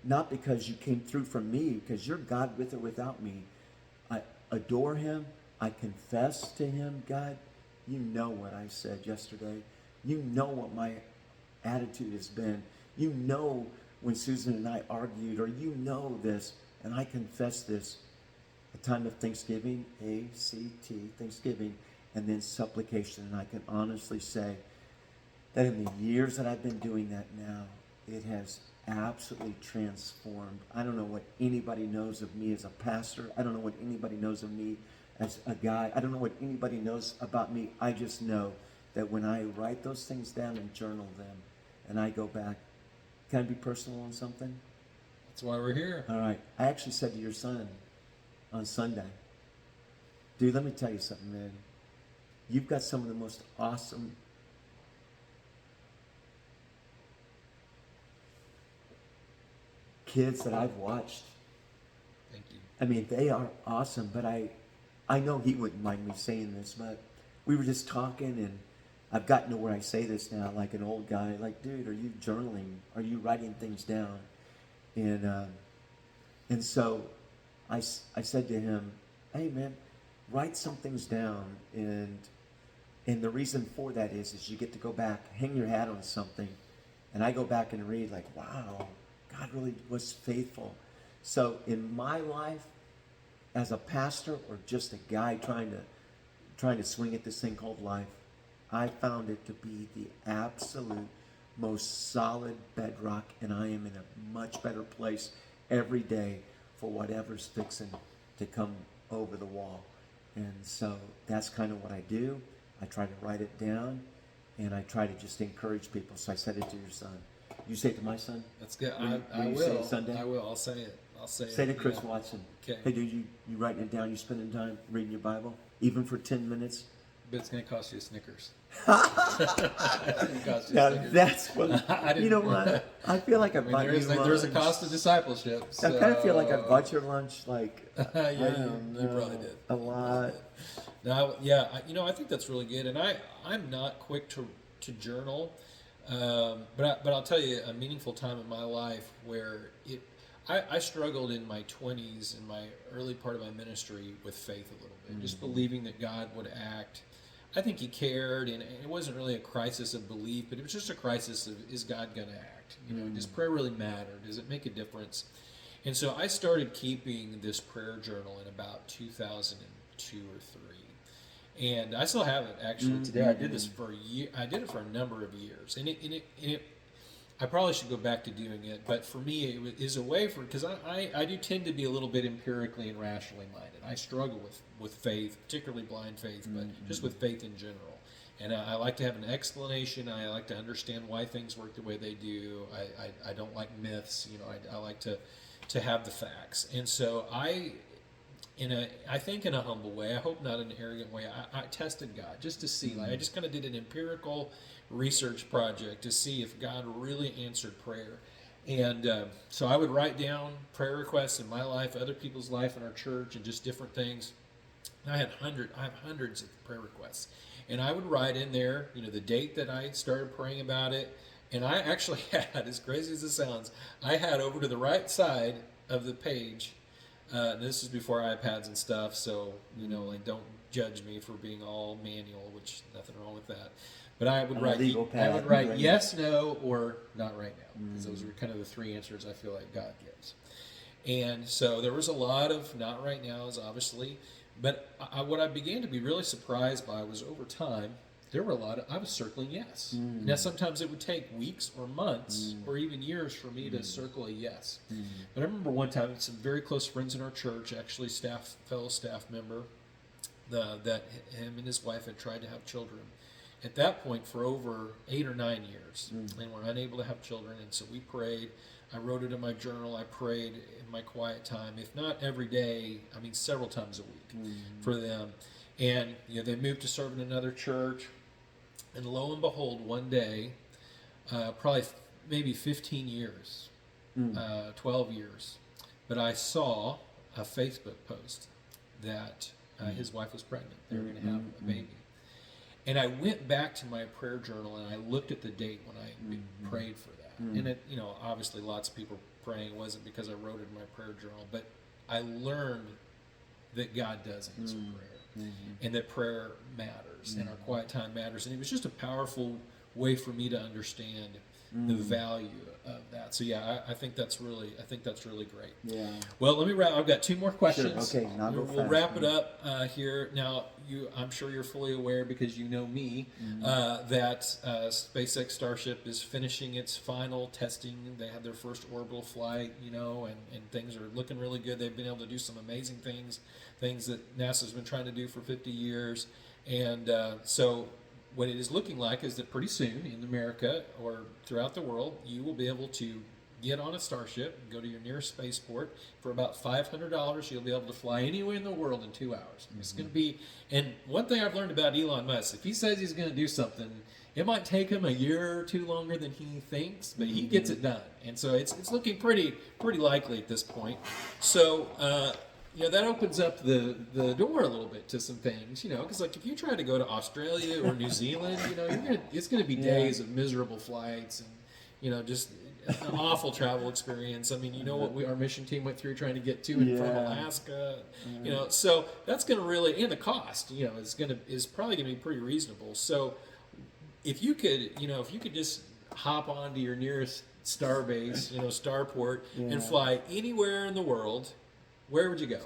Not because you came through for me, because you're God with or without me. I adore Him. I confess to Him. God, you know what I said yesterday. You know what my attitude has been. You know when Susan and I argued, or you know this, and I confess this. A time of thanksgiving, ACT, thanksgiving, and then supplication. And I can honestly say that in the years that I've been doing that now, it has absolutely transformed. I don't know what anybody knows of me as a pastor. I don't know what anybody knows of me as a guy. I don't know what anybody knows about me. I just know that when I write those things down and journal them and I go back, can I be personal on something? That's why we're here. All right. I actually said to your son on Sunday, dude, let me tell you something, man. You've got some of the most awesome kids that I've watched. Thank you. I mean, they are awesome, but I know he wouldn't mind me saying this, but we were just talking, and I've gotten to where I say this now, like an old guy, like, dude, are you journaling? Are you writing things down? And so I said to him, hey, man, write some things down, and the reason for that is you get to go back, hang your hat on something, and I go back and read, like, wow, God really was faithful. So in my life, as a pastor or just a guy trying to swing at this thing called life, I found it to be the absolute most solid bedrock, and I am in a much better place every day for whatever's fixing to come over the wall. And so that's kind of what I do. I try to write it down, and I try to just encourage people. So I said it to your son. You say it to my son? That's good. Will I you say will. it Sunday? I will. I'll say it. I'll say it. Say to Chris Yeah. Watson. Okay. Hey, dude, you writing it down? You spending time reading your Bible, even for 10 minutes? But it's going to cost you a Snickers. It's gonna cost you a Now Snickers. that's what. I didn't- You know what? I feel like I I mean, bought there you is, lunch. there's a cost of discipleship. I kind of feel like I so- bought your lunch, like Yeah, I you don't know, probably did. a lot. Now, yeah, I think that's really good, and I'm not quick to journal, but I'll tell you a meaningful time in my life where I struggled in my 20s, in my early part of my ministry, with faith a little bit, just believing that God would act. I think He cared, and it wasn't really a crisis of belief, but it was just a crisis of, is God going to act? You know, does prayer really matter? Does it make a difference? And so I started keeping this prayer journal in about 2002 or 3. And I still have it actually today. I did this for a year. I did it for a number of years, and it I probably should go back to doing it. But for me, it is a way for, because I do tend to be a little bit empirically and rationally minded. I struggle with faith, particularly blind faith, but just with faith in general. And I like to have an explanation. I like to understand why things work the way they do. I don't like myths. You know, I like to have the facts. And so I think in a humble way, I hope not in an arrogant way, I tested God just to see. Like, I just kind of did an empirical research project to see if God really answered prayer. And so I would write down prayer requests in my life, other people's life in our church, and just different things. And I have hundreds of prayer requests. And I would write in there, you know, the date that I started praying about it. And I actually had, as crazy as it sounds, I had over to the right side of the page, this is before iPads and stuff, so, you know, like, don't judge me for being all manual, which nothing wrong with that. But I would write yes, no, or not right now, because those are kind of the 3 answers I feel like God gives. And so there was a lot of not right nows, obviously, but what I began to be really surprised by was over time, there were a lot of, I was circling yes. Now, sometimes it would take weeks or months or even years for me to circle a yes. But I remember one time, some very close friends in our church, actually fellow staff member, that him and his wife had tried to have children at that point for over 8 or 9 years, and were unable to have children. And so we prayed. I wrote it in my journal. I prayed in my quiet time, if not every day, I mean several times a week for them. And you know, they moved to serve in another church, and lo and behold, one day, probably maybe 15 years, 12 years, but I saw a Facebook post that his wife was pregnant. They were going to have a baby. And I went back to my prayer journal and I looked at the date when I prayed for that. And it, you know, obviously lots of people praying. It wasn't because I wrote it in my prayer journal, but I learned that God does answer prayer, and that prayer matters, and our quiet time matters. And it was just a powerful way for me to understand the value of that. So yeah, I think that's really great. Yeah. Well, let me wrap. I've got 2 more questions. Sure. Okay. Now go We'll fast, wrap it man. up here. Now, I'm sure you're fully aware because you know me that SpaceX Starship is finishing its final testing. They had their first orbital flight, and things are looking really good. They've been able to do some amazing things that NASA's been trying to do for 50 years, and so. What it is looking like is that pretty soon in America or throughout the world, you will be able to get on a Starship, go to your nearest spaceport for about $500. You'll be able to fly anywhere in the world in 2 hours. It's going to be, and one thing I've learned about Elon Musk, if he says he's going to do something, it might take him a year or 2 longer than he thinks, but he gets it done. And so it's looking pretty likely at this point. So, that opens up the door a little bit to some things, because like if you try to go to Australia or New Zealand, it's going to be days of miserable flights and, just an awful travel experience. I mean, what our mission team went through trying to get to and from Alaska, so that's going to really, and the cost, is probably going to be pretty reasonable. So if you could just hop onto your nearest star base, starport, and fly anywhere in the world, where would you go?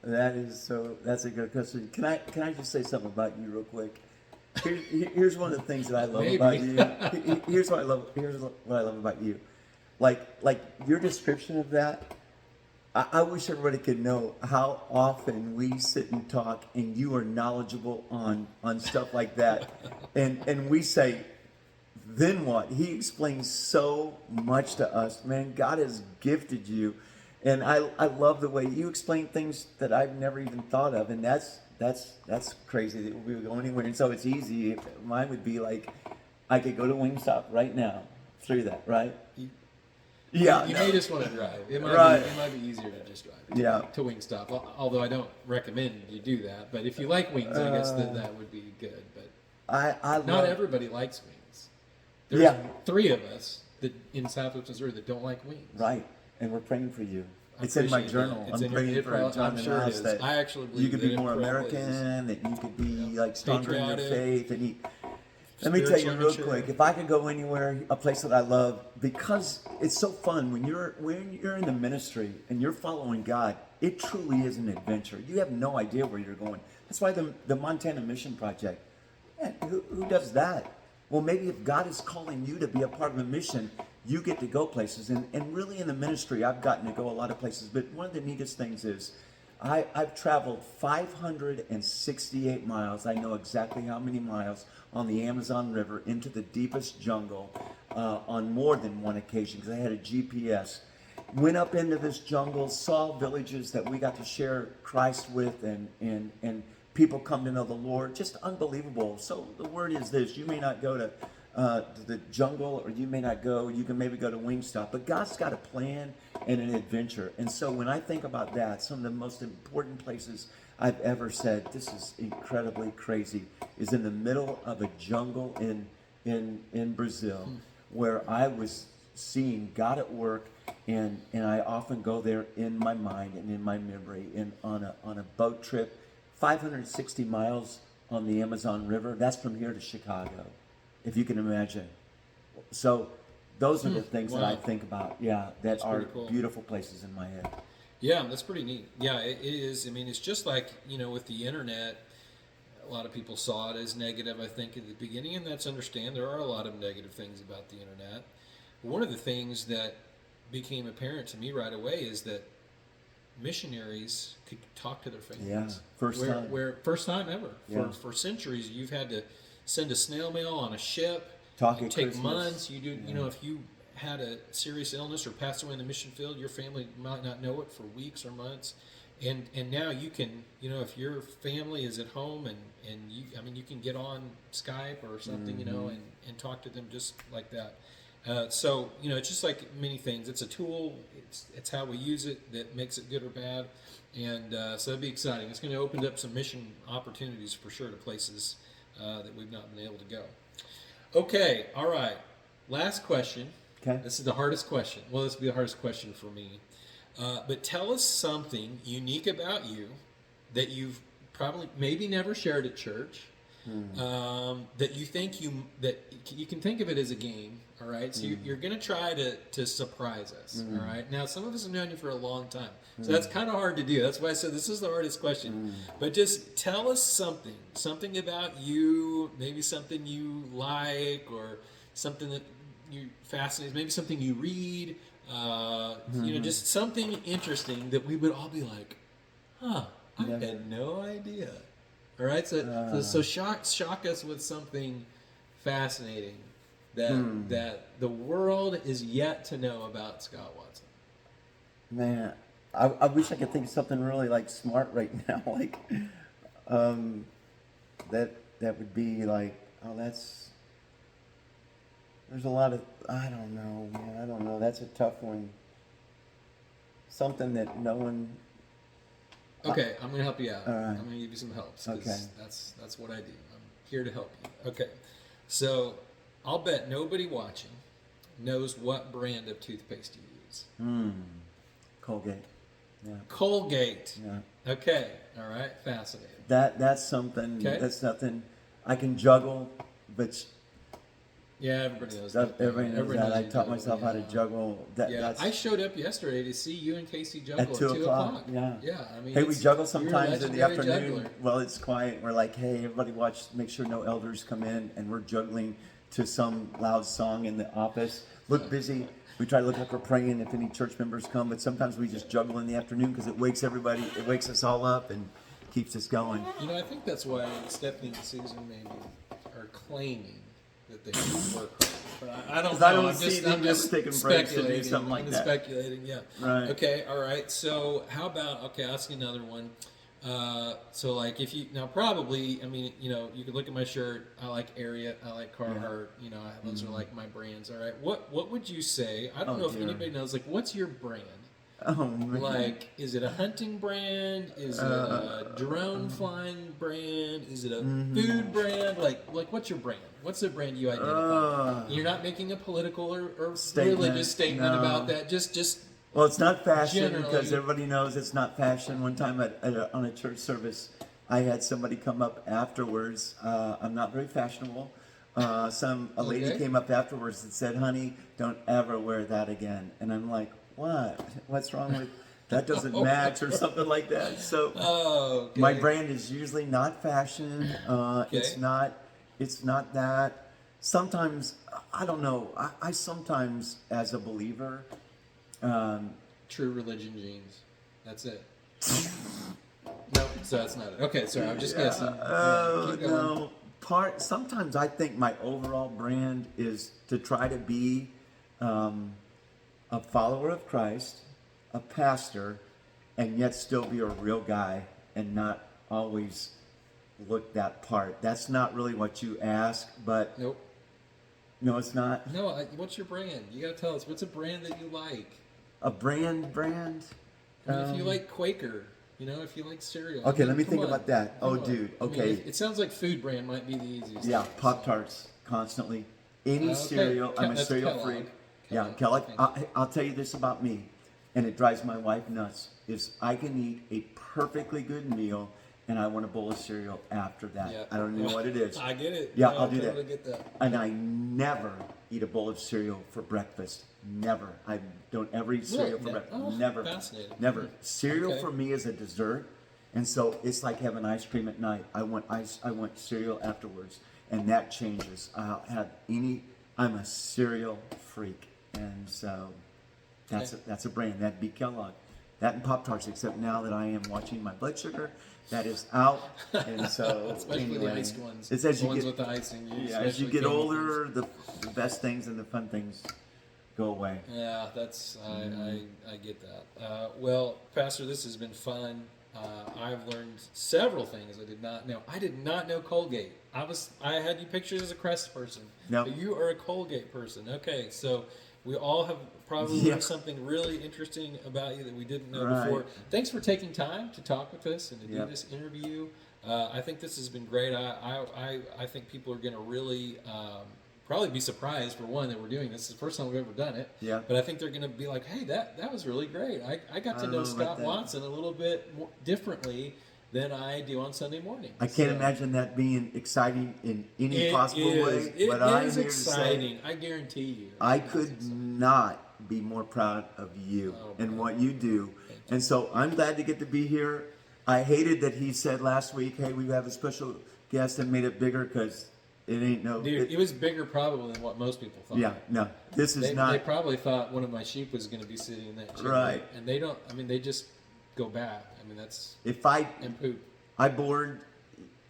That's a good question. Can I just say something about you real quick? Here's one of the things that I love about you. Here's what I love about you. Like your description of that. I wish everybody could know how often we sit and talk, and you are knowledgeable on stuff like that, and we say, then what? He explains so much to us. Man, God has gifted you. And I love the way you explain things that I've never even thought of, and that's crazy that we would go anywhere. And so it's easy. Mine would be like, I could go to Wingstop right now through that, right? You may just want to drive. It might be easier to just drive to Wingstop. Although I don't recommend you do that. But if you like wings, I guess that would be good. But not everybody likes wings. There's 3 of us in Southwest Missouri that don't like wings. Right. And we're praying for you. It's in my journal. I'm praying for a time in the house that I actually believe you could be more American, that you could be like stronger in your faith. And let me tell you real quick, if I could go anywhere, a place that I love, because it's so fun when you're in the ministry and you're following God, it truly is an adventure. You have no idea where you're going. That's why the Montana Mission Project, man, who does that? Well, maybe if God is calling you to be a part of a mission, you get to go places. And really in the ministry, I've gotten to go a lot of places. But one of the neatest things is I've traveled 568 miles. I know exactly how many miles on the Amazon River into the deepest jungle on more than one occasion because I had a GPS. Went up into this jungle, saw villages that we got to share Christ with and people come to know the Lord. Just unbelievable. So the word is this: you may not go to the jungle, or you may not go. You can maybe go to Wingstop, but God's got a plan and an adventure. And so when I think about that, some of the most important places I've ever said, this is incredibly crazy, is in the middle of a jungle in Brazil, where I was seeing God at work, and I often go there in my mind and in my memory, and on a boat trip, 560 miles on the Amazon River. That's from here to Chicago, if you can imagine. So those are the things that I think about, that that's are cool. Beautiful places in my head. Yeah, that's pretty neat. Yeah, it is. I mean, it's just like, with the internet, a lot of people saw it as negative, I think, at the beginning, and that's understand. There are a lot of negative things about the internet. One of the things that became apparent to me right away is that missionaries could talk to their families. Yeah, first time ever. Yeah. For centuries, you've had to send a snail mail on a ship. Talk it take Christmas. months. You do. If you had a serious illness or passed away in the mission field, your family might not know it for weeks or months. And now you can, if your family is at home and you can get on Skype or something, and talk to them just like that. So it's just like many things. It's a tool. It's how we use it that makes it good or bad. And so that'd be exciting. It's going to open up some mission opportunities for sure to places that we've not been able to go. Okay. All right. Last question. Okay. This is the hardest question. Well, this will be the hardest question for me. But tell us something unique about you that you've probably maybe never shared at church, that you think that you can think of it as a game. All right, so you're going to try to surprise us. All right, now some of us have known you for a long time, so that's kind of hard to do. That's why I said this is the hardest question. But just tell us something about you, maybe something you like, or something that you fascinates, maybe something you read. Just something interesting that we would all be like, huh, I had no idea. All right, so shock us with something fascinating that the world is yet to know about Scott Watson. Man, I wish I could think of something really like smart right now, like that would be like, there's a lot of, I don't know, man, I don't know. That's a tough one. Something that no one. Okay, I'm gonna help you out. All right. I'm gonna give you some helps. Okay. That's what I do. I'm here to help you. Okay, so I'll bet nobody watching knows what brand of toothpaste you use. Colgate. Yeah. Colgate. Yeah. Okay. All right. Fascinating. That's something. Okay. That's nothing. I can juggle, but Yeah, everybody knows that. everybody knows that. I you taught juggle, myself how to juggle. Yeah, I showed up yesterday to see you and Casey juggle At 2 o'clock. Yeah. Yeah, I mean, Hey, we juggle you're a sometimes in the legendary afternoon. juggler. Well, it's quiet. We're like, hey, everybody watch, make sure no elders come in, and we're juggling to some loud song in the office. Look busy. We try to look like we're praying if any church members come, but sometimes we just juggle in the afternoon because it wakes everybody, it wakes us all up and keeps us going. I think that's why Stephanie and Susan maybe are claiming that they work hard. But I don't know. I don't I'm see just, them I'm just taking breaks to do speculating. something like I'm that. speculating, yeah. Right. Okay, all right. So how about, I'll ask you another one. So like if you, now probably, I mean, you could look at my shirt. I like Ariat. I like Carhartt. Those are like my brands. All right. What would you say? I don't know if anybody knows, like, what's your brand? Oh, man. Like, is it a hunting brand? Is it a drone flying brand? Is it a food brand? Like, what's your brand? What's the brand you identify? You're not making a political or religious statement about that. Just Well, it's not fashion generally. because everybody knows it's not fashion. One time on a church service, I had somebody come up afterwards. I'm not very fashionable. A lady Okay. came up afterwards and said, "Honey, don't ever wear that again." And I'm like, "What? What's wrong with that? Doesn't match or something like that." So okay. my brand is usually not fashion. It's not that. Sometimes I don't know. I sometimes, as a believer. True religion jeans. That's it. No, so that's not it. Okay, sorry, I'm just guessing. Oh, Keep going. no. Sometimes I think my overall brand is to try to be a follower of Christ, a pastor, and yet still be a real guy and not always look that part. That's not really what you ask, but Nope. no, it's not. No, what's your brand? You gotta tell us. What's a brand that you like? A brand? I mean, if you like Quaker, if you like cereal. Okay, let me come think on. about that. Oh, Come on. dude, I mean, okay. it sounds like food brand might be the easiest. Yeah, thing, Pop-Tarts constantly. Any Okay. cereal, I'm a That's cereal Kellogg. freak. Kellogg, Yeah, Kellogg. I think. I'll tell you this about me, and it drives my wife nuts, is I can eat a perfectly good meal, and I want a bowl of cereal after that. Yeah. I don't know what it is. I get it. Yeah, No, I'll do I totally that. get that. And I never eat a bowl of cereal for breakfast. Never. I don't ever eat cereal for Really? breakfast. Oh, Never. fascinating. Never. Cereal Okay. for me is a dessert, and so it's like having ice cream at night. I want cereal afterwards, and that changes. I'll have I'm a cereal freak, and so that's a brand. That'd be Kellogg. That and Pop-Tarts, except now that I am watching my blood sugar, that is out, and so Especially anyway, the iced ones. It's as The you ones get with the icing. yeah, as you especially get candy older, the best things and the fun things go away. Yeah, that's I get that. Well, Pastor, this has been fun. I've learned several things I did not know. I did not know Colgate. I had you pictured as a Crest person. No. But you are a Colgate person. Okay, so we all have probably Yeah. learned something really interesting about you that we didn't know Right. before. Thanks for taking time to talk with us and to do Yep. this interview. I think this has been great. I think people are going to really probably be surprised, for one, that we're doing this. It's the first time we've ever done it. Yeah. But I think they're going to be like, hey, that was really great. I got to I know don't know about Scott that. Watson a little bit more differently than I do on Sunday morning. I can't imagine that being exciting in any possible way. It But I'm is here exciting. to say, I guarantee you. I It is could exciting. not be more proud of you Oh, and man. what you do. And so I'm glad to get to be here. I hated that he said last week, hey, we have a special guest, and made it bigger because it ain't no. Dude, it was bigger probably than what most people thought. Yeah, no, this is They not. probably thought one of my sheep was going to be sitting in that chair. Right. And they don't, I mean, they just go back. I mean, that's, If and poop. I board,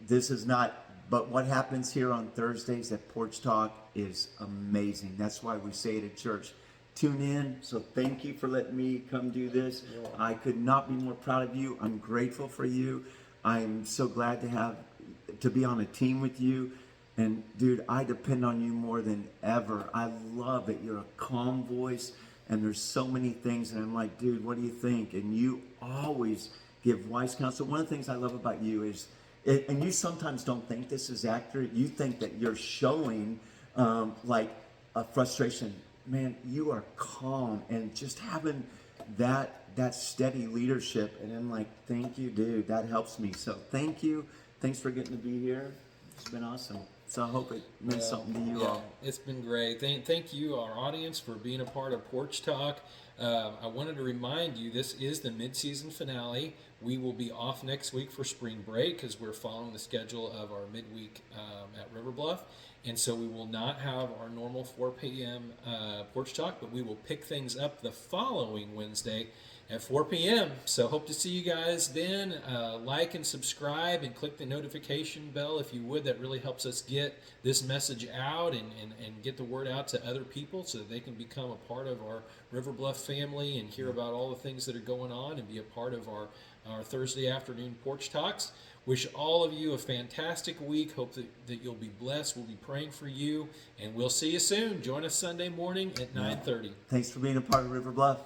this is not. But what happens here on Thursdays at Porch Talk is amazing. That's why we say it at church. Tune in. So thank you for letting me come do this. I could not be more proud of you. I'm grateful for you. I'm so glad to be on a team with you. And dude, I depend on you more than ever. I love it. You're a calm voice, and there's so many things, and I'm like, dude, what do you think? And you always give wise counsel. One of the things I love about you is, and you sometimes don't think this is accurate. You think that you're showing like a frustration. Man, you are calm, and just having that steady leadership. And I'm like, thank you, dude. That helps me. So thank you. Thanks for getting to be here. It's been awesome. So I hope it meant something to you all. It's been great. Thank you, our audience, for being a part of Porch Talk. I wanted to remind you, this is the mid-season finale. We will be off next week for spring break because we're following the schedule of our midweek at River Bluff. And so we will not have our normal 4 p.m. Porch Talk, but we will pick things up the following Wednesday at 4 p.m. So hope to see you guys then. Like and subscribe and click the notification bell if you would. That really helps us get this message out and get the word out to other people so that they can become a part of our River Bluff family and hear about all the things that are going on and be a part of our Thursday afternoon Porch Talks. Wish all of you a fantastic week. Hope that you'll be blessed. We'll be praying for you. And we'll see you soon. Join us Sunday morning at 9:30. Thanks for being a part of River Bluff.